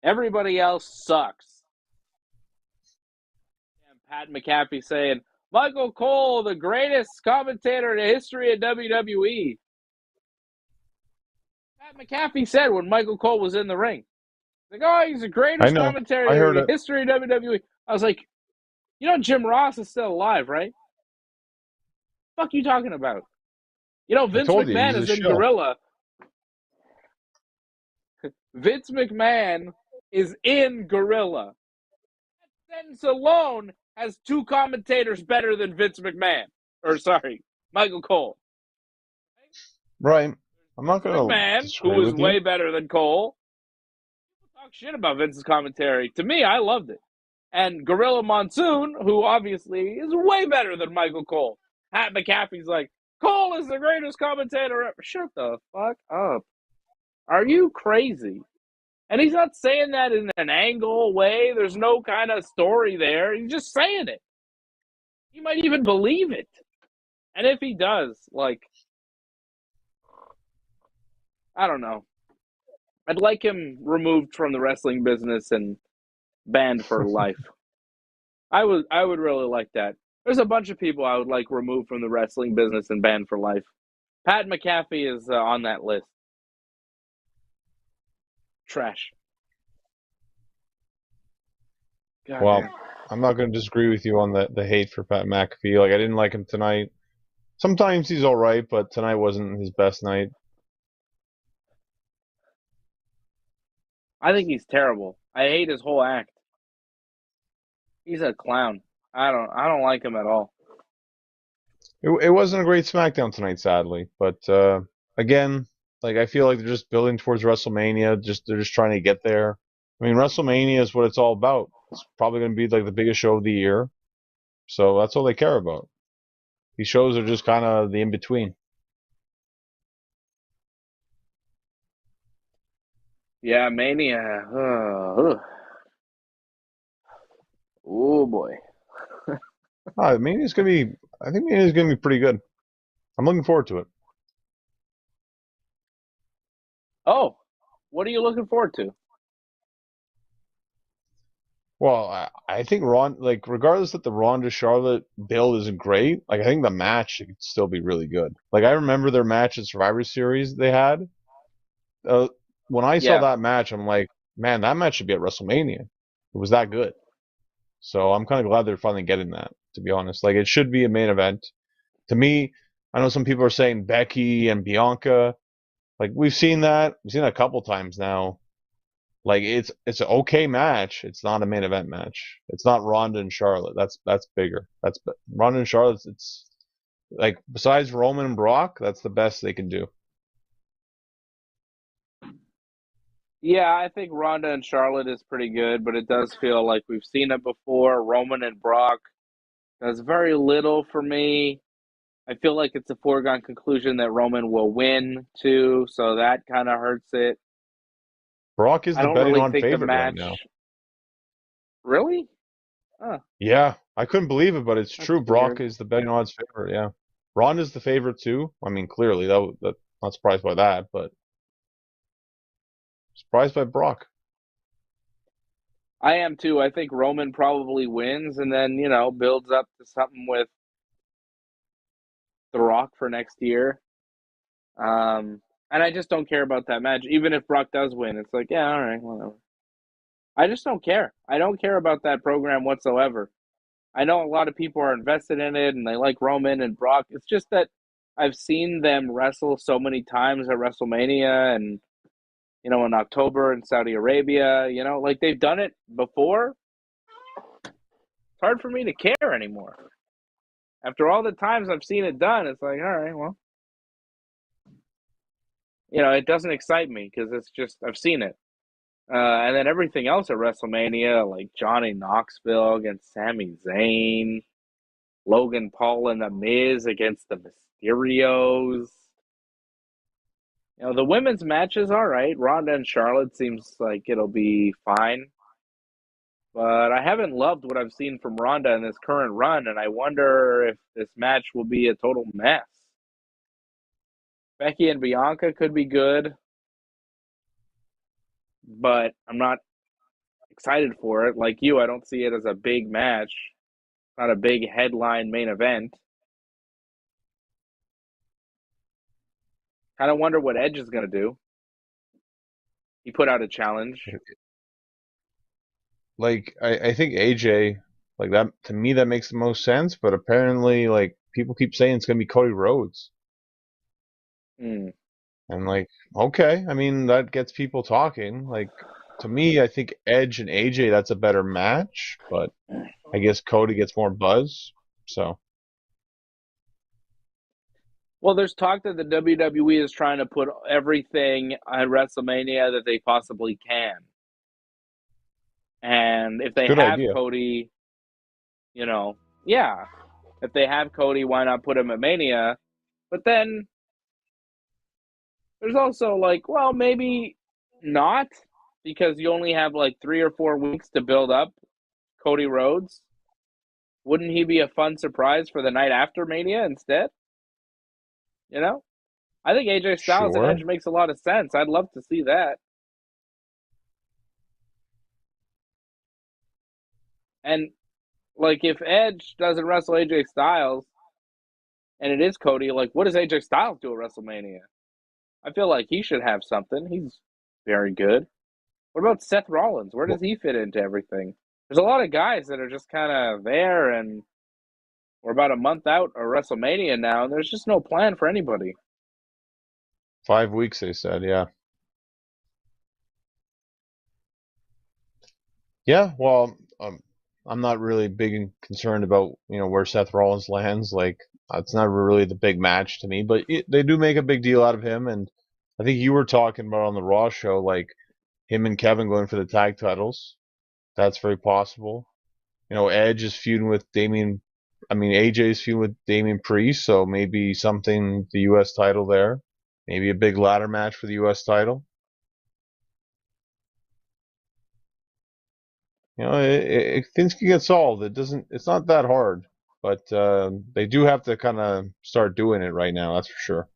Everybody else sucks. And Pat McAfee saying, Michael Cole, the greatest commentator in the history of WWE. Pat McAfee said when Michael Cole was in the ring. Like, oh, he's the I greatest know. I commentator heard in the it. history of WWE. I was like, Jim Ross is still alive, right? What the fuck you talking about? I Vince told you McMahon he's a is in shill. Gorilla. Vince McMahon is in Gorilla. That sentence alone has two commentators better than Vince McMahon. Or, sorry, Michael Cole. Right. I'm not Vince gonna McMahon, disagree who is with you. way better than Cole. People talk shit about Vince's commentary. To me, I loved it. And Gorilla Monsoon, who obviously is way better than Michael Cole. Pat McAfee's like, Cole is the greatest commentator ever. Shut the fuck up. Are you crazy? And he's not saying that in an angle way. There's no kind of story there. He's just saying it. He might even believe it. And if he does, I don't know. I'd like him removed from the wrestling business and banned for life. I would really like that. There's a bunch of people I would like removed from the wrestling business and banned for life. Pat McAfee is on that list. Trash. God Well, damn. I'm not gonna disagree with you on the hate for Pat McAfee. Like I didn't like him tonight. Sometimes he's all right, but tonight wasn't his best night. I think he's terrible. I hate his whole act. He's a clown. I don't like him at all. It wasn't a great SmackDown tonight, sadly. But again, like I feel like they're just building towards WrestleMania. They're just trying to get there. I mean, WrestleMania is what it's all about. It's probably going to be like the biggest show of the year, so that's all they care about. These shows are just kind of the in between. Yeah, Mania. Oh boy. I mean, it's gonna be. I think Mania's gonna be pretty good. I'm looking forward to it. Oh, what are you looking forward to? Well, I think like regardless that the Ronda Charlotte build isn't great, like I think the match could still be really good. Like I remember their match at Survivor Series they had. Uh, when I saw Yeah. that match, I'm like, man, that match should be at WrestleMania. It was that good. So I'm kind of glad they're finally getting that. To be honest, like it should be a main event. To me, I know some people are saying Becky and Bianca. Like we've seen that. We've seen that a couple times now. Like it's an okay match. It's not a main event match. It's not Ronda and Charlotte. That's bigger. That's Ronda and Charlotte. It's like besides Roman and Brock, that's the best they can do. Yeah, I think Ronda and Charlotte is pretty good, but it does feel like we've seen it before. Roman and Brock does very little for me. I feel like it's a foregone conclusion that Roman will win too, so that kind of hurts it. Brock is I the don't betting really on think the favorite right now. match. Really? Yeah, I couldn't believe it, but it's That's true. Brock weird. is the betting odds favorite. Yeah, Ronda's the favorite too. I mean, clearly that not surprised by that, but surprised by Brock. I am too. I think Roman probably wins and then, builds up to something with The Rock for next year. And I just don't care about that match. Even if Brock does win, it's like, yeah, all right, whatever. I just don't care. I don't care about that program whatsoever. I know a lot of people are invested in it and they like Roman and Brock. It's just that I've seen them wrestle so many times at WrestleMania and, in October in Saudi Arabia, like they've done it before. It's hard for me to care anymore. After all the times I've seen it done, it's like, all right, well, it doesn't excite me because it's just, I've seen it. And then everything else at WrestleMania, like Johnny Knoxville against Sami Zayn, Logan Paul and The Miz against the Mysterios. The women's match is all right. Ronda and Charlotte seems like it'll be fine. But I haven't loved what I've seen from Ronda in this current run, and I wonder if this match will be a total mess. Becky and Bianca could be good, but I'm not excited for it. Like you, I don't see it as a big match, not a big headline main event. Kind of wonder what Edge is going to do. He put out a challenge. like I think AJ, like that to me that makes the most sense, but apparently like people keep saying it's gonna be Cody Rhodes. Hmm. And like, okay, I mean that gets people talking. Like to me, I think Edge and AJ that's a better match, but I guess Cody gets more buzz. So Well, there's talk that the WWE is trying to put everything at WrestleMania that they possibly can. And if they good have idea. Cody, you know, yeah, if they have Cody, why not put him at Mania? But then there's also like, well, maybe not because you only have like 3 or 4 weeks to build up Cody Rhodes. Wouldn't he be a fun surprise for the night after Mania instead? You know, I think AJ Styles and Sure. Edge makes a lot of sense. I'd love to see that. And like, if Edge doesn't wrestle AJ Styles and it is Cody, like, what does AJ Styles do at WrestleMania? I feel like he should have something. He's very good. What about Seth Rollins? Where does Well, he fit into everything? There's a lot of guys that are just kind of there, and we're about a month out of WrestleMania now, and there's just no plan for anybody. 5 weeks they said, yeah. Yeah, well, I'm not really big and concerned about, where Seth Rollins lands. Like, it's not really the big match to me, but they do make a big deal out of him. And I think you were talking about on the Raw show, like him and Kevin going for the tag titles. That's very possible. Edge is feuding with AJ is feuding with Damian Priest, so maybe something, the U.S. title there. Maybe a big ladder match for the U.S. title. Things can get solved. It's not that hard, but they do have to kind of start doing it right now. That's for sure.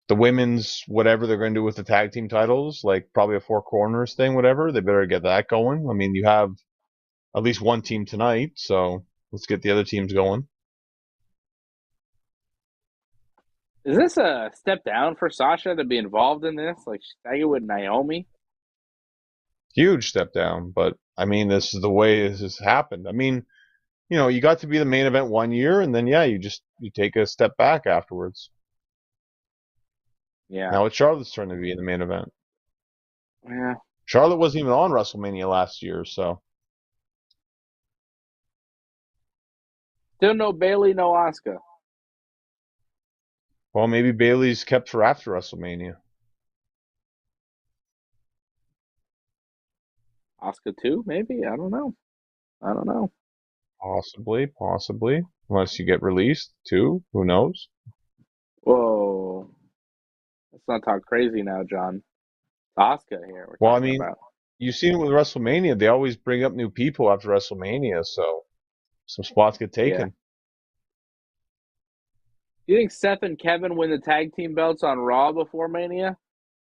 The women's whatever they're going to do with the tag team titles, like probably a four corners thing, whatever. They better get that going. I mean, you have at least one team tonight, so let's get the other teams going. Is this a step down for Sasha to be involved in this? Like, tag it with Naomi? Huge step down, but I mean, this is the way this has happened. I mean, you got to be the main event one year, and then yeah, you take a step back afterwards. Yeah. Now it's Charlotte's turn to be in the main event. Yeah. Charlotte wasn't even on WrestleMania last year, so Still no Bailey, no Asuka. well, maybe Bailey's kept for after WrestleMania. Asuka too, maybe? I don't know. I don't know. Possibly, unless you get released too. Who knows? Whoa. Let's not talk crazy now, John. Asuka here we're Well, I talking mean, about. you've seen it with WrestleMania. They always bring up new people after WrestleMania, so some spots get Yeah. taken. Do you think Seth and Kevin win the tag team belts on Raw before Mania?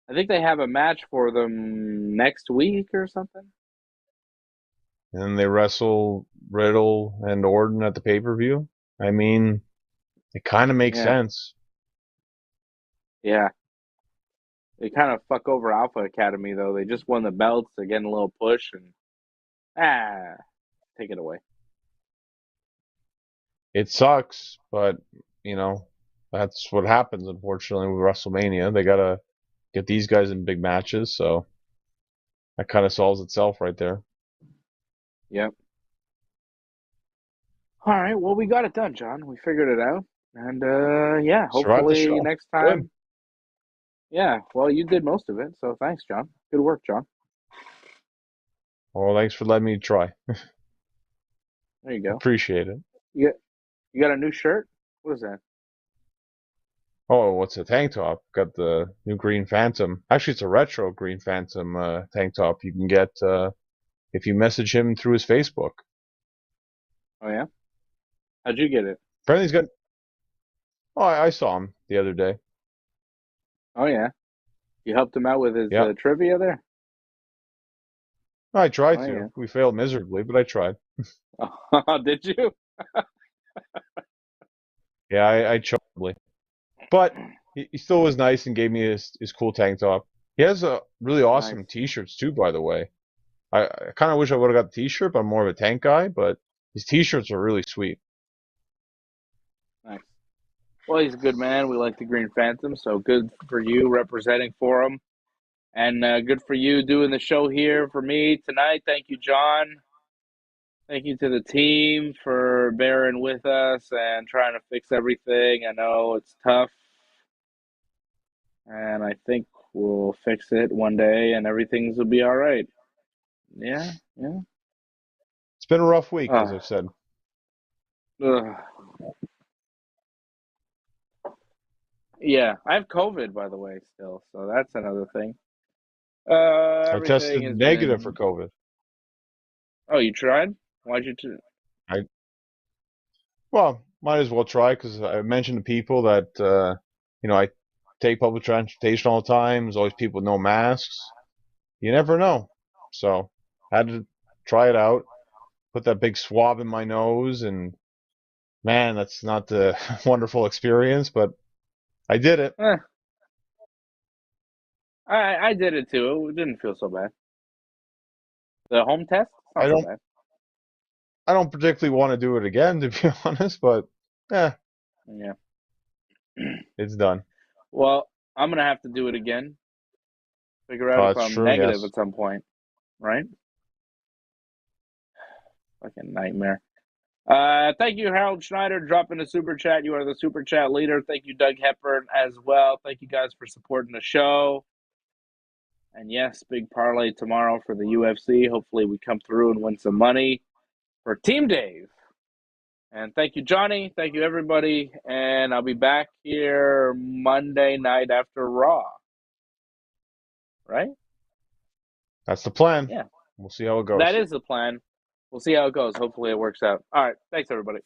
I think they have a match for them next week or something. And then they wrestle Riddle and Orton at the pay-per-view. I mean, it kind of makes Yeah. sense. Yeah. They kind of fuck over Alpha Academy, though. They just won the belts. They're getting a little push, and take it away. It sucks, but that's what happens. Unfortunately, with WrestleMania, they gotta get these guys in big matches, so that kind of solves itself right there. Yep. All right. Well, we got it done, John. We figured it out, and yeah, Survived the hopefully show. next Good. time. Yeah. Well, you did most of it, so thanks, John. Good work, John. Well, thanks for letting me try. There you go. Appreciate it. You got, you got a new shirt? What is that? Oh, what's a tank top? Got the new Green Phantom. Actually, it's a retro Green Phantom tank top you can get if you message him through his Facebook. Oh yeah. How'd you get it? Apparently, he's got. Oh, I saw him the other day. Oh yeah. You helped him out with his Yeah, trivia there. I tried Oh yeah. to. We failed miserably, but I tried. Oh, did you? Yeah, I chose. But he still was nice and gave me his cool tank top. He has really Nice. awesome T-shirts too, by the way. I kind of wish I would have got the T-shirt, but I'm more of a tank guy. But his T-shirts are really sweet. Nice. Well, he's a good man. We like the Green Phantom, so good for you representing for him. And good for you doing the show here for me tonight. Thank you, John. Thank you to the team for bearing with us and trying to fix everything. I know it's tough, and I think we'll fix it one day and everything's will be all right. Yeah, yeah. It's been a rough week, as Uh, I've said. ugh. Yeah, I have COVID, by the way, still, so that's another thing. I Everything tested has negative for been. COVID. Oh, you tried? Why'd you? I Well, might as well try because I mentioned to people that I take public transportation all the time. There's always people with no masks. You never know, so I had to try it out. Put that big swab in my nose, and man, that's not the wonderful experience, but I did it. Eh, I did it too. It didn't feel so bad. The home test, it's I not so don't bad. I don't particularly want to do it again, to be honest, but yeah, Yeah. it's done. Well, I'm gonna have to do it again. Figure out Oh, if that's I'm true. negative Yes. at some point, right? Fucking nightmare. Thank you, Harold Schneider, dropping a super chat. You are the super chat leader. Thank you, Doug Hepburn, as well. Thank you guys for supporting the show. And yes, big parlay tomorrow for the UFC. Hopefully, we come through and win some money for Team Dave. And thank you, Johnny. Thank you, everybody. And I'll be back here Monday night after Raw. Right? That's the plan. Yeah. We'll see how it That goes. is the plan. We'll see how it goes. Hopefully, it works out. All right. Thanks, everybody.